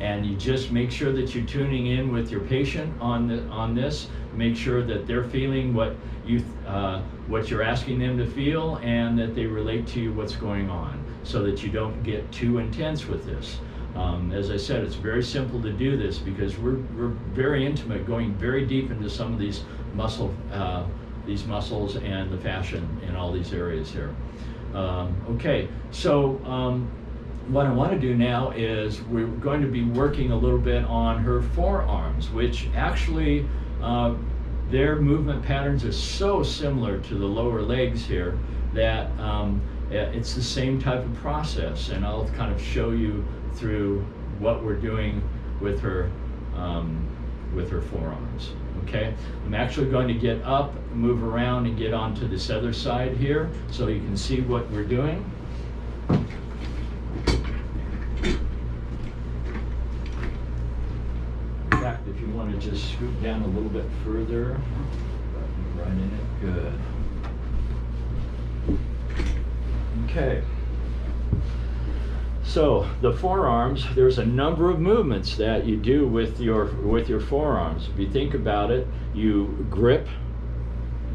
And you just make sure that you're tuning in with your patient on this. Make sure that they're feeling what you're asking them to feel, and that they relate to what's going on, so that you don't get too intense with this. As I said, it's very simple to do this because we're very intimate, going very deep into some of these muscles and the fascia in all these areas here. Okay, so what I want to do now is we're going to be working a little bit on her forearms, which actually their movement patterns are so similar to the lower legs here that it's the same type of process, and I'll kind of show you through what we're doing with her forearms. Okay, I'm actually going to get up, move around, and get onto this other side here so you can see what we're doing. In fact, if you want to just scoot down a little bit further, right in it, good. Okay. So the forearms, there's a number of movements that you do with your forearms. If you think about it, you grip.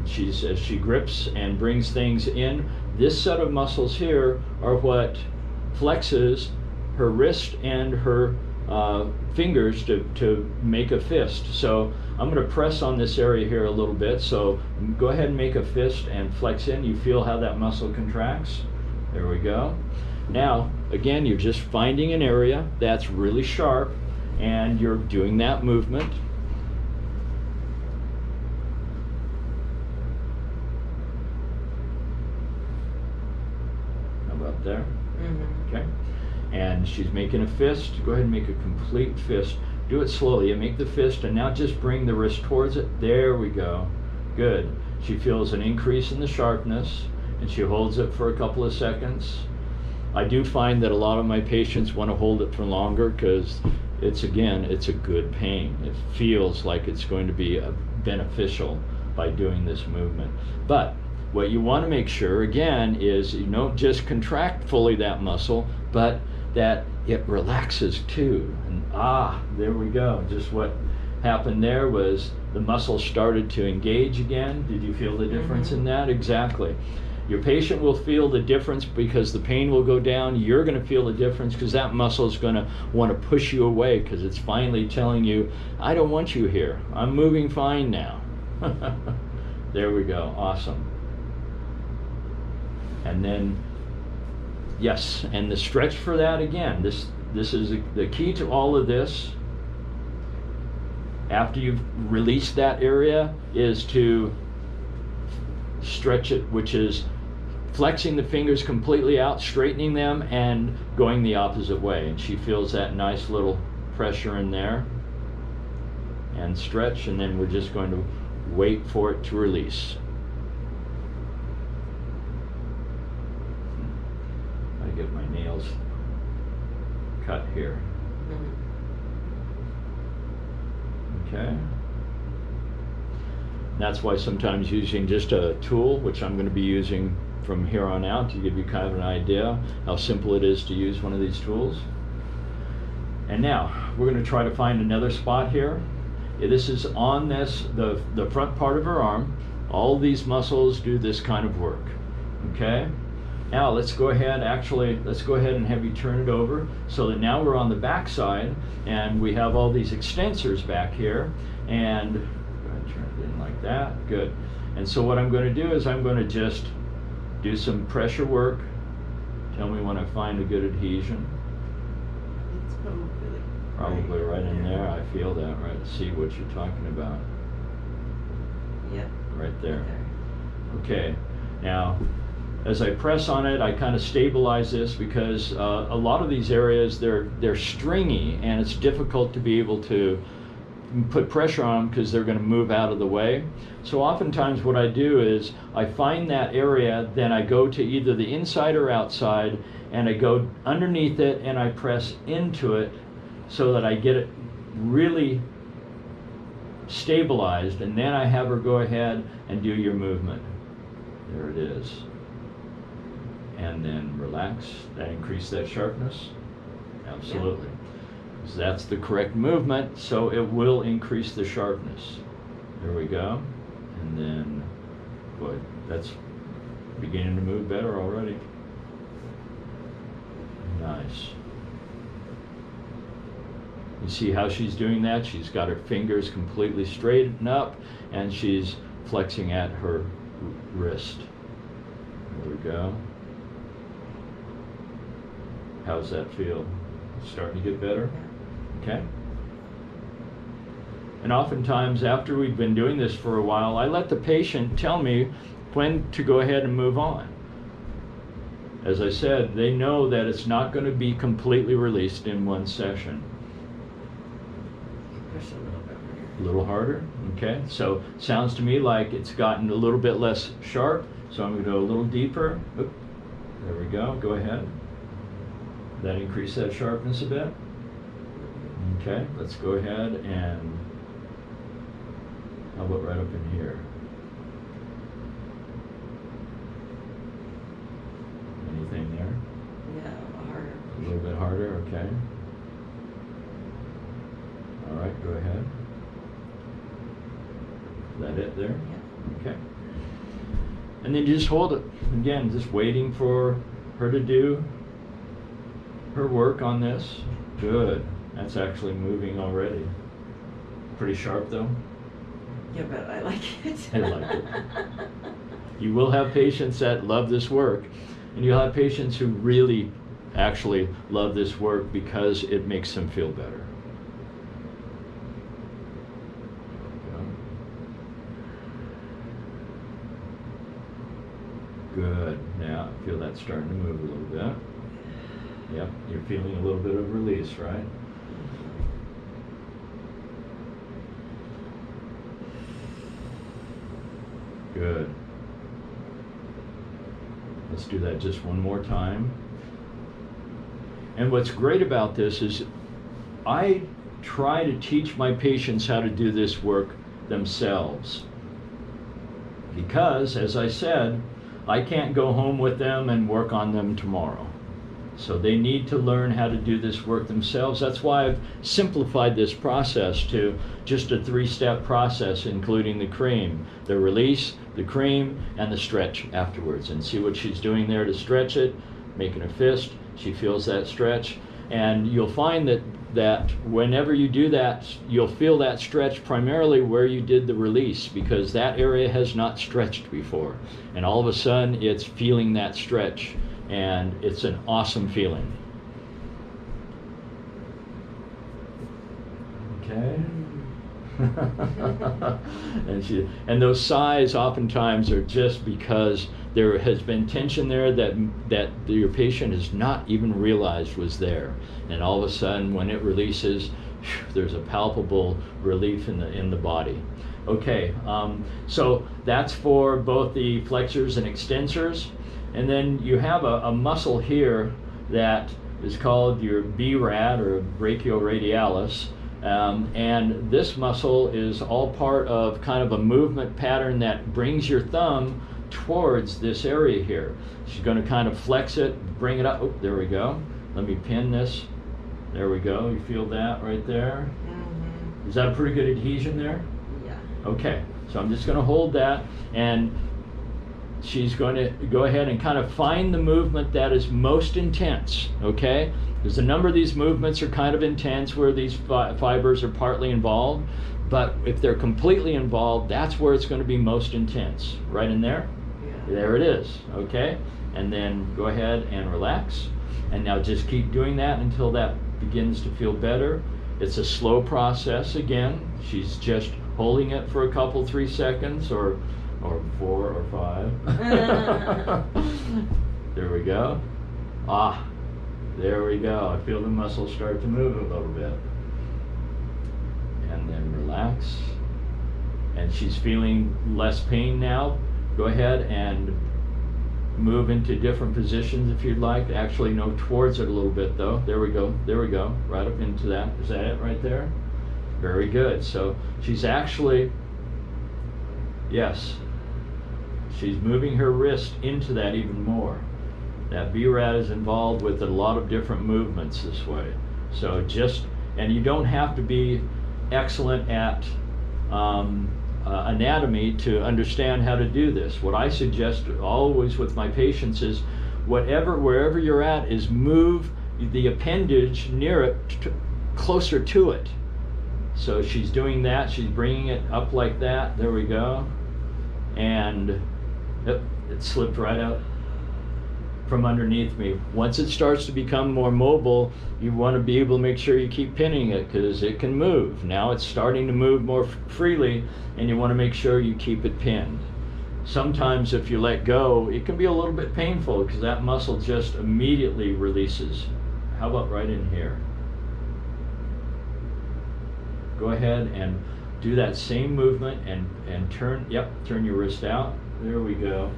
She grips and brings things in. This set of muscles here are what flexes her wrist and her fingers to make a fist. So I'm going to press on this area here a little bit. So go ahead and make a fist and flex in. You feel how that muscle contracts? There we go. Now, again, you're just finding an area that's really sharp and you're doing that movement. How about there? Mm-hmm. Okay. And she's making a fist. Go ahead and make a complete fist. Do it slowly. You make the fist and now just bring the wrist towards it. There we go. Good. She feels an increase in the sharpness and she holds it for a couple of seconds. I do find that a lot of my patients want to hold it for longer because it's a good pain. It feels like it's going to be beneficial by doing this movement. But what you want to make sure, again, is you don't just contract fully that muscle, but that it relaxes too. And there we go. Just what happened there was the muscle started to engage again. Did you feel the difference in that? Exactly. Your patient will feel the difference because the pain will go down. You're going to feel the difference because that muscle is going to want to push you away because it's finally telling you, I don't want you here. I'm moving fine now. There we go. Awesome. And then, yes, and the stretch for that again. This is the key to all of this. After you've released that area is to stretch it, which is flexing the fingers completely out, straightening them, and going the opposite way. And she feels that nice little pressure in there. And stretch, and then we're just going to wait for it to release. I get my nails cut here. Okay. That's why sometimes using just a tool, which I'm going to be using from here on out to give you kind of an idea how simple it is to use one of these tools. And now we're going to try to find another spot here. This is on the front part of her arm. All these muscles do this kind of work. Okay. Now let's go ahead and have you turn it over so that now we're on the back side and we have all these extensors back here, and go ahead and turn it in like that. Good. And so what I'm going to do is I'm going to just do some pressure work. Tell me when I find a good adhesion. It's probably right in there. I feel that, right? See what you're talking about. Yep. Right there. Okay. Now, as I press on it, I kind of stabilize this because a lot of these areas, they're stringy and it's difficult to be able to put pressure on them because they're going to move out of the way. So oftentimes what I do is I find that area, then I go to either the inside or outside, and I go underneath it and I press into it so that I get it really stabilized, and then I have her go ahead and do your movement. There it is. And then relax. That increase that sharpness? Absolutely. Because that's the correct movement, so it will increase the sharpness. There we go. And then, boy, that's beginning to move better already. Nice. You see how she's doing that? She's got her fingers completely straightened up and she's flexing at her wrist. There we go. How's that feel? Starting to get better? Okay. And oftentimes after we've been doing this for a while, I let the patient tell me when to go ahead and move on. As I said, they know that it's not going to be completely released in one session. Push a little bit harder. A little harder, okay? So sounds to me like it's gotten a little bit less sharp, so I'm going to go a little deeper. Oop. There we go, go ahead. That increase that sharpness a bit. Okay, let's go ahead and how about right up in here? Anything there? Yeah, a little harder. A little bit harder, okay. All right, go ahead. Is that it there? Yeah. Okay. And then you just hold it. Again, just waiting for her to do her work on this. Good. That's actually moving already. Pretty sharp though? Yeah, but I like it. I like it. You will have patients that love this work, and you'll have patients who really actually love this work because it makes them feel better. Good. Now I feel that starting to move a little bit. Yep, you're feeling a little bit of release, right? Good. Let's do that just one more time. And what's great about this is I try to teach my patients how to do this work themselves. Because, as I said, I can't go home with them and work on them tomorrow. So they need to learn how to do this work themselves. That's why I've simplified this process to just a 3-step process, including the cream, the release, the cream, and the stretch afterwards. And see what she's doing there to stretch it, making a fist. She feels that stretch. And you'll find that whenever you do that, you'll feel that stretch primarily where you did the release, because that area has not stretched before. And all of a sudden, it's feeling that stretch. And it's an awesome feeling. Okay. and those sighs oftentimes are just because there has been tension there that your patient has not even realized was there. And all of a sudden, when it releases, there's a palpable relief in the body. Okay, so that's for both the flexors and extensors. And then you have a muscle here that is called your BRAD, or brachioradialis. And this muscle is all part of kind of a movement pattern that brings your thumb towards this area here. She's going to kind of flex it, bring it up. Oh, there we go. Let me pin this. There we go. You feel that right there? Mm-hmm. Is that a pretty good adhesion there? Yeah. Okay, so I'm just going to hold that, and she's going to go ahead and kind of find the movement that is most intense, okay? Because a number of these movements are kind of intense where these fibers are partly involved, but if they're completely involved, that's where it's going to be most intense. Right in there? Yeah. There it is, okay? And then go ahead and relax. And now just keep doing that until that begins to feel better. It's a slow process again. She's just holding it for a couple, 3 seconds, or 4 or 5. There we go. Ah, there we go. I feel the muscles start to move a little bit. And then relax. And she's feeling less pain now. Go ahead and move into different positions if you'd like. Actually, no, towards it a little bit though. There we go. There we go. Right up into that. Is that it right there? Very good. So she's actually, yes, she's moving her wrist into that even more. That BRAD is involved with a lot of different movements this way. So just, and you don't have to be excellent at anatomy to understand how to do this. What I suggest always with my patients is wherever you're at, is move the appendage near it closer to it. So she's doing that, she's bringing it up like that, there we go. And yep, it slipped right out from underneath me. Once it starts to become more mobile, you want to be able to make sure you keep pinning it because it can move. Now it's starting to move more freely and you want to make sure you keep it pinned. Sometimes if you let go, it can be a little bit painful because that muscle just immediately releases. How about right in here? Go ahead and do that same movement and turn, turn your wrist out. There we go.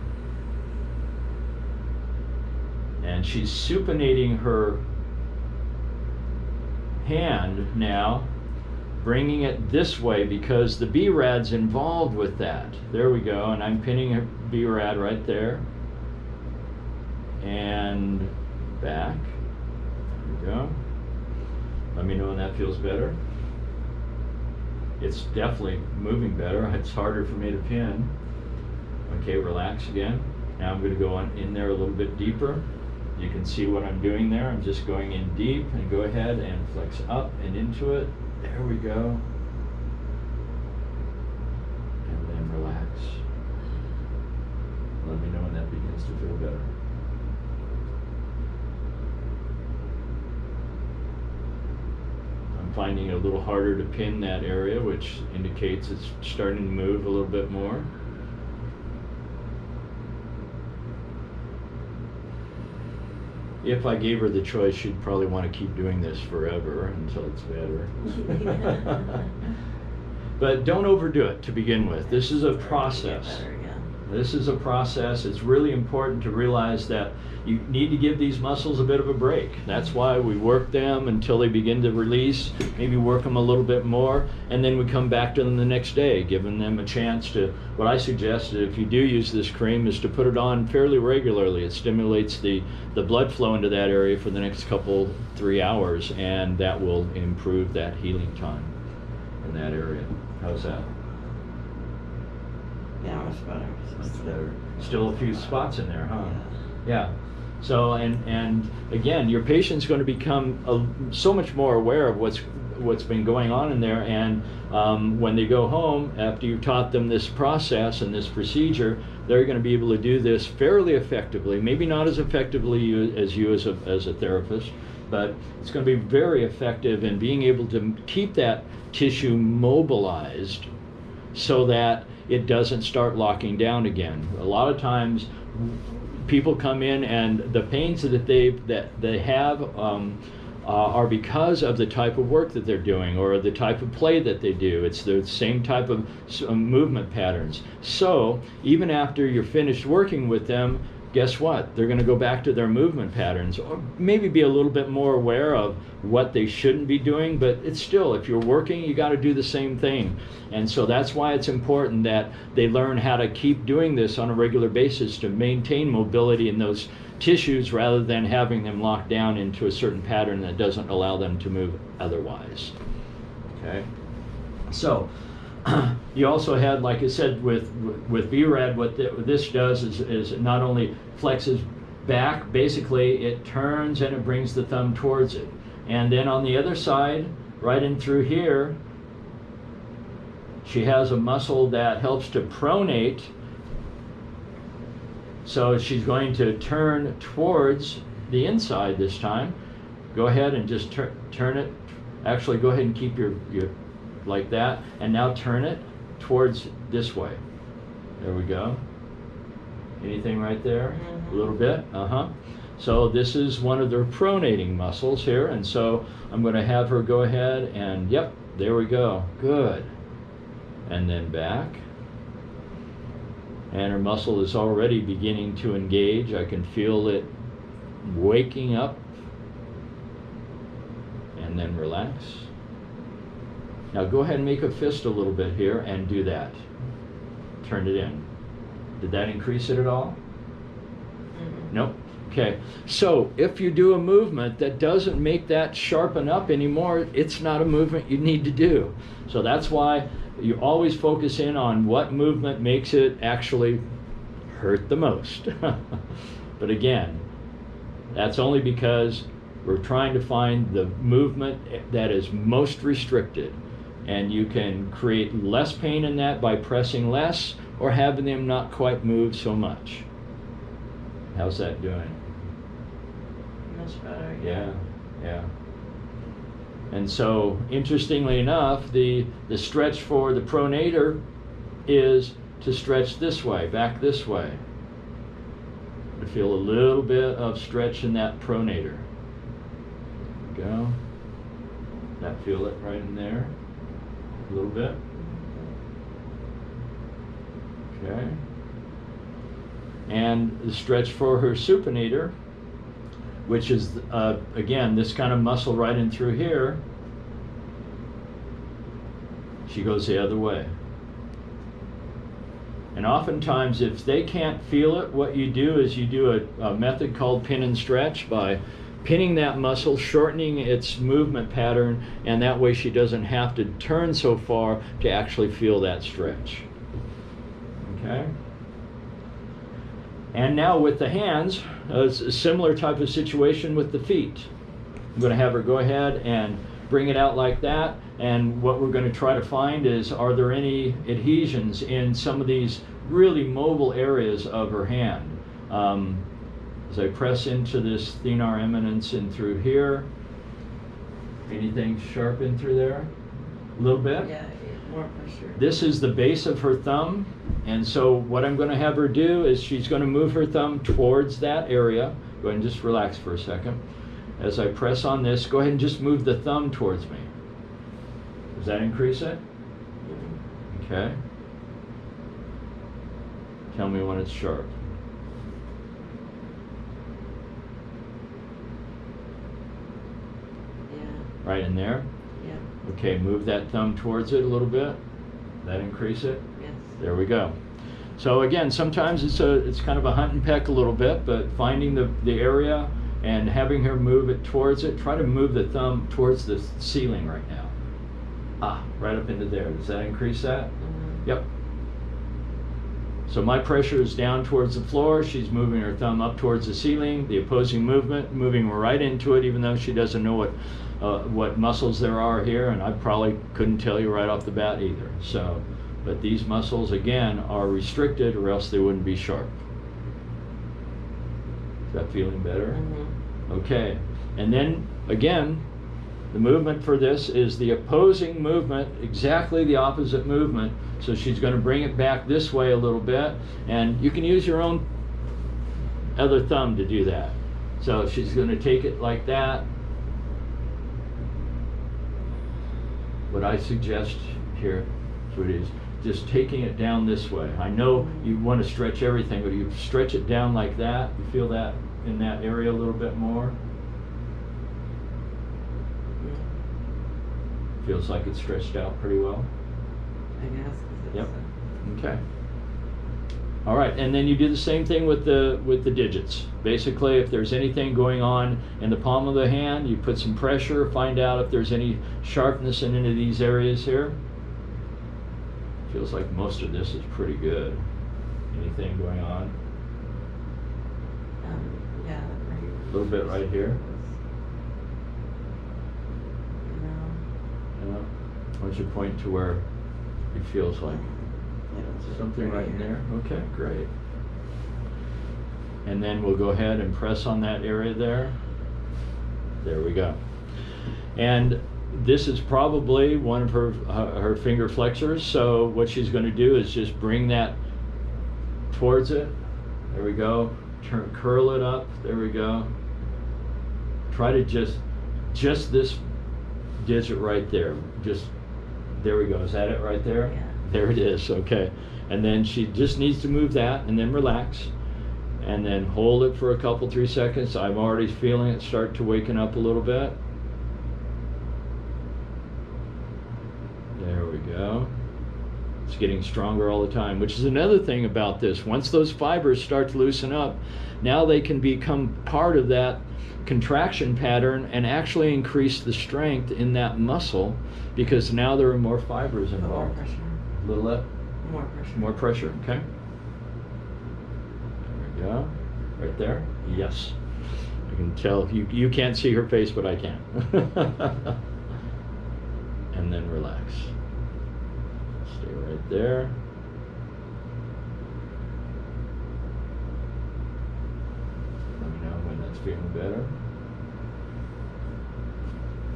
And she's supinating her hand now, bringing it this way because the B-rad's involved with that. There we go, and I'm pinning her B-rad right there. And back. There we go. Let me know when that feels better. It's definitely moving better. It's harder for me to pin. Okay, relax again. Now I'm going to go on in there a little bit deeper. You can see what I'm doing there. I'm just going in deep and go ahead and flex up and into it. There we go. And then relax. Let me know when that begins to feel better. I'm finding it a little harder to pin that area, which indicates it's starting to move a little bit more. If I gave her the choice, she'd probably want to keep doing this forever until it's better. But don't overdo it to begin with. This is a process. This is a process. It's really important to realize that you need to give these muscles a bit of a break. That's why we work them until they begin to release, maybe work them a little bit more, and then we come back to them the next day, giving them a chance to, what I suggest if you do use this cream is to put it on fairly regularly. It stimulates the blood flow into that area for the next 3 hours, and that will improve that healing time in that area. How's that? Yeah, much better. Much better. Still a few spots in there, huh? Yeah. So, and again, your patient's going to become so much more aware of what's been going on in there, and when they go home, after you've taught them this process and this procedure, they're going to be able to do this fairly effectively, maybe not as effectively as you as a therapist, but it's going to be very effective in being able to keep that tissue mobilized so that it doesn't start locking down again. A lot of times people come in and the pains that they have are because of the type of work that they're doing or the type of play that they do. It's the same type of movement patterns. So even after you're finished working with them, guess what? They're going to go back to their movement patterns, or maybe be a little bit more aware of what they shouldn't be doing, but it's still, if you're working, you got to do the same thing. And so that's why it's important that they learn how to keep doing this on a regular basis to maintain mobility in those tissues rather than having them locked down into a certain pattern that doesn't allow them to move otherwise. Okay? So, you also had, like I said, with B-rad, what this does is it not only flexes back, basically it turns and it brings the thumb towards it. And then on the other side, right in through here, she has a muscle that helps to pronate. So she's going to turn towards the inside this time. Go ahead and just turn it. Actually, go ahead and keep your like that, and now turn it towards this way. There we go. Anything right there? Mm-hmm. A little bit? So this is one of their pronating muscles here, and so I'm going to have her go ahead and, yep, there we go. Good. And then back. And her muscle is already beginning to engage. I can feel it waking up. And then relax. Now go ahead and make a fist a little bit here and do that. Turn it in. Did that increase it at all? Mm-hmm. Nope. Okay. So if you do a movement that doesn't make that sharpen up anymore, it's not a movement you need to do. So that's why you always focus in on what movement makes it actually hurt the most. But again, that's only because We're trying to find the movement that is most restricted. And you can create less pain in that by pressing less or having them not quite move so much. How's that doing? Much better. Yeah. And so, interestingly enough, the stretch for the pronator is to stretch this way, back this way. To feel a little bit of stretch in that pronator. There we go. That feel it right in there. A little bit. Okay. And the stretch for her supinator, which is, again, this kind of muscle right in through here. She goes the other way. And oftentimes, if they can't feel it, what you do is you do a method called pin and stretch by pinning that muscle, shortening its movement pattern, and that way she doesn't have to turn so far to actually feel that stretch. Okay? And now with the hands, it's a similar type of situation with the feet. I'm going to have her go ahead and bring it out like that, and what we're going to try to find is, are there any adhesions in some of these really mobile areas of her hand? As I press into this thenar eminence and through here, anything sharp in through there? A little bit? Yeah, more pressure. This is the base of her thumb, and so what I'm going to have her do is she's going to move her thumb towards that area. Go ahead and just relax for a second. As I press on this, go ahead and just move the thumb towards me. Does that increase it? Okay. Tell me when it's sharp. Right in there? Yeah. Okay, move that thumb towards it a little bit. That increase it? Yes. There we go. So again, sometimes it's kind of a hunt and peck a little bit, but finding the area and having her move it towards it. Try to move the thumb towards the ceiling right now. Right up into there. Does that increase that? Mm-hmm. Yep. So my pressure is down towards the floor. She's moving her thumb up towards the ceiling. The opposing movement, moving right into it, even though she doesn't know what muscles there are here, and I probably couldn't tell you right off the bat either. So, but these muscles again are restricted, or else they wouldn't be sharp. Is that feeling better? Mm-hmm. Okay, and then again, the movement for this is the opposing movement, exactly the opposite movement. So she's going to bring it back this way a little bit, and you can use your own other thumb to do that. So she's going to take it like that. What I suggest here, sweetie, is just taking it down this way. I know you want to stretch everything, but you stretch it down like that. You feel that in that area a little bit more. Feels like it's stretched out pretty well. I guess. 'Cause it's, Yep. Okay. All right, and then you do the same thing with the digits. Basically, if there's anything going on in the palm of the hand, you put some pressure, find out if there's any sharpness in any of these areas here. Feels like most of this is pretty good. Anything going on? Yeah. Right. A little bit right here. No. Why don't you point to where it feels like? Something right in there. Okay, great. And then we'll go ahead and press on that area there. There we go. And this is probably one of her finger flexors. So what she's going to do is just bring that towards it. There we go. Curl it up. There we go. Try to just this digit right there. Just there we go. Is that it right there? Yeah. There it is. Okay. And then she just needs to move that and then relax. And then hold it for a couple, 3 seconds. I'm already feeling it start to waken up a little bit. There we go. It's getting stronger all the time, which is another thing about this. Once those fibers start to loosen up, now they can become part of that contraction pattern and actually increase the strength in that muscle, because now there are more fibers involved. More pressure. A little up. More pressure. More pressure, okay. There we go. Right there? Yes. I can tell you can't see her face, but I can. And then relax. Stay right there. Let me know when that's feeling better.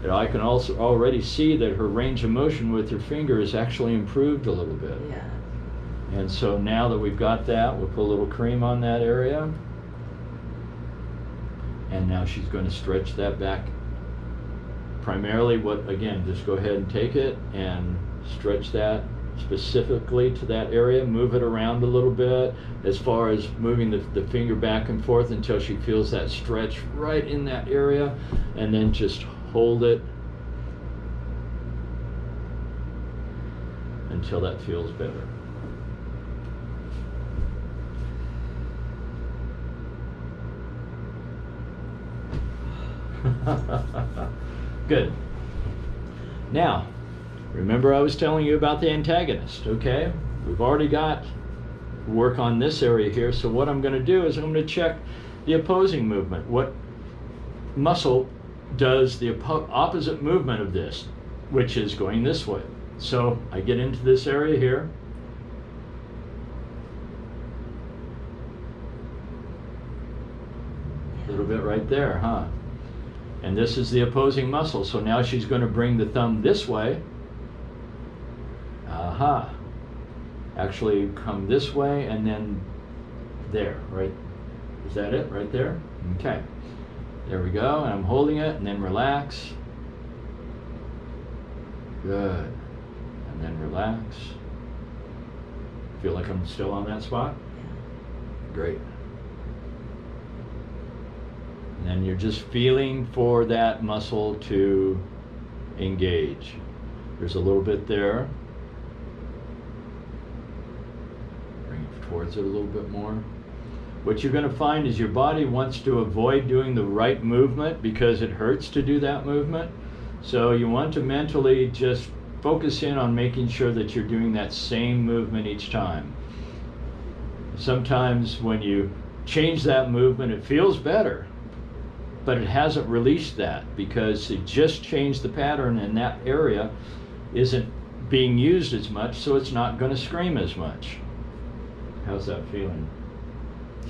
And I can also already see that her range of motion with her finger is actually improved a little bit. Yeah. And so now that we've got that, we'll put a little cream on that area. And now she's going to stretch that back. Primarily again, just go ahead and take it and stretch that specifically to that area. Move it around a little bit as far as moving the finger back and forth until she feels that stretch right in that area. And then just hold it until that feels better. Good. Now, remember I was telling you about the antagonist, okay? We've already got work on this area here, so what I'm going to do is I'm going to check the opposing movement. What muscle does the opposite movement of this, which is going this way? So I get into this area here. A little bit right there, huh? And this is the opposing muscle. So now she's going to bring the thumb this way. Aha. Actually come this way and then there, right? Is that it right there? Okay. There we go. And I'm holding it and then relax. Good. And then relax. Feel like I'm still on that spot? Great. And then you're just feeling for that muscle to engage. There's a little bit there. Bring it towards it a little bit more. What you're going to find is your body wants to avoid doing the right movement because it hurts to do that movement. So you want to mentally just focus in on making sure that you're doing that same movement each time. Sometimes when you change that movement, it feels better, but it hasn't released that because it just changed the pattern and that area isn't being used as much, so it's not going to scream as much. How's that feeling?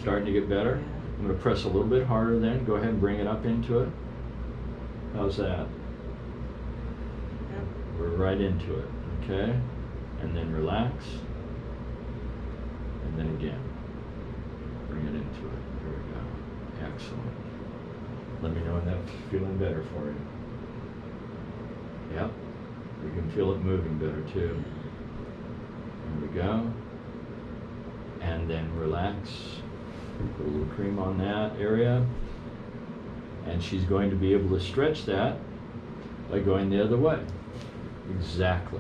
Starting to get better? I'm going to press a little bit harder then. Go ahead and bring it up into it. How's that? We're right into it, okay? And then relax. And then again. Bring it into it. There we go. Excellent. Let me know when that's feeling better for you. Yep. You can feel it moving better too. There we go. And then relax. Put a little cream on that area. And she's going to be able to stretch that by going the other way. Exactly.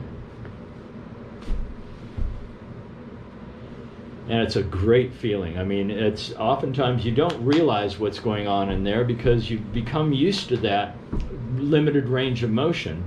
And it's a great feeling. I mean, it's oftentimes you don't realize what's going on in there because you become used to that limited range of motion.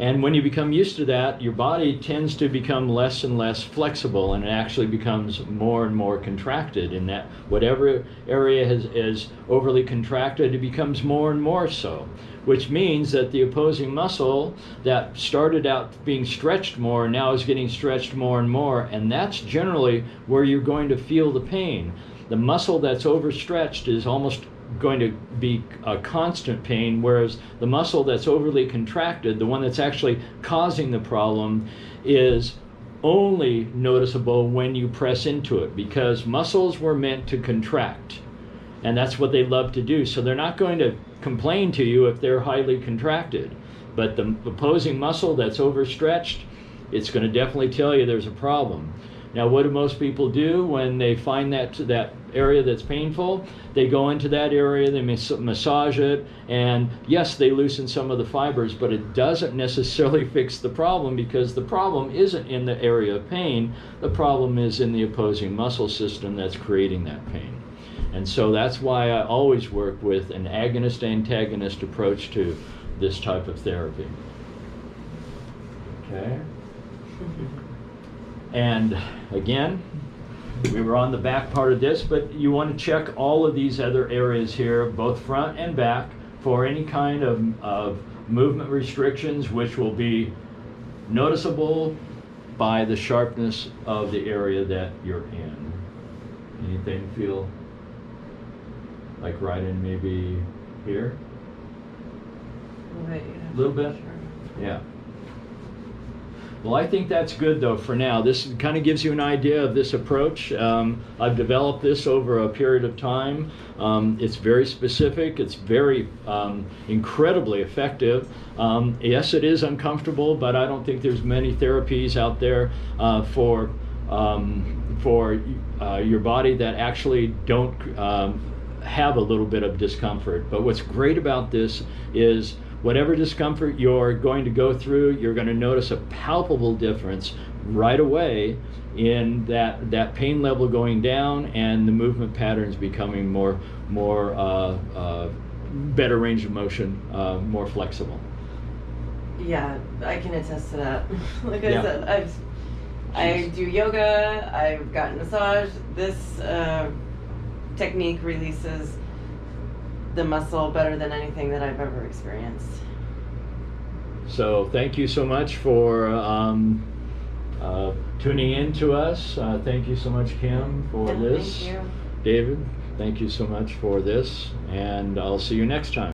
And when you become used to that, your body tends to become less and less flexible, and it actually becomes more and more contracted. In that whatever area is overly contracted, it becomes more and more so, which means that the opposing muscle that started out being stretched more now is getting stretched more and more, and that's generally where you're going to feel the pain. The muscle that's overstretched is almost going to be a constant pain, whereas the muscle that's overly contracted, the one that's actually causing the problem, is only noticeable when you press into it, because muscles were meant to contract, and that's what they love to do. So they're not going to complain to you if they're highly contracted, but the opposing muscle that's overstretched, it's going to definitely tell you there's a problem. Now, what do most people do when they find that area that's painful? They go into that area, they massage it, and yes, they loosen some of the fibers, but it doesn't necessarily fix the problem, because the problem isn't in the area of pain. The problem is in the opposing muscle system that's creating that pain. And so that's why I always work with an agonist-antagonist approach to this type of therapy. Okay? And again, We were on the back part of this, but you want to check all of these other areas here, both front and back, for any kind of movement restrictions, which will be noticeable by the sharpness of the area that you're in. Anything feel like right in maybe here? A little bit? Yeah. Well, I think that's good though for now. This kind of gives you an idea of this approach. I've developed this over a period of time. It's very specific. It's very incredibly effective. Yes, it is uncomfortable, but I don't think there's many therapies out there for your body that actually don't have a little bit of discomfort. But what's great about this is whatever discomfort you're going to go through, you're going to notice a palpable difference right away in that pain level going down and the movement patterns becoming more better range of motion, more flexible. Yeah, I can attest to that. Like I Yeah. said, I do yoga, I've gotten massage. This technique releases the muscle better than anything that I've ever experienced. So thank you so much for tuning in to us. Thank you so much, Kim, for Yeah, this. thank you. David, thank you so much for this, and I'll see you next time.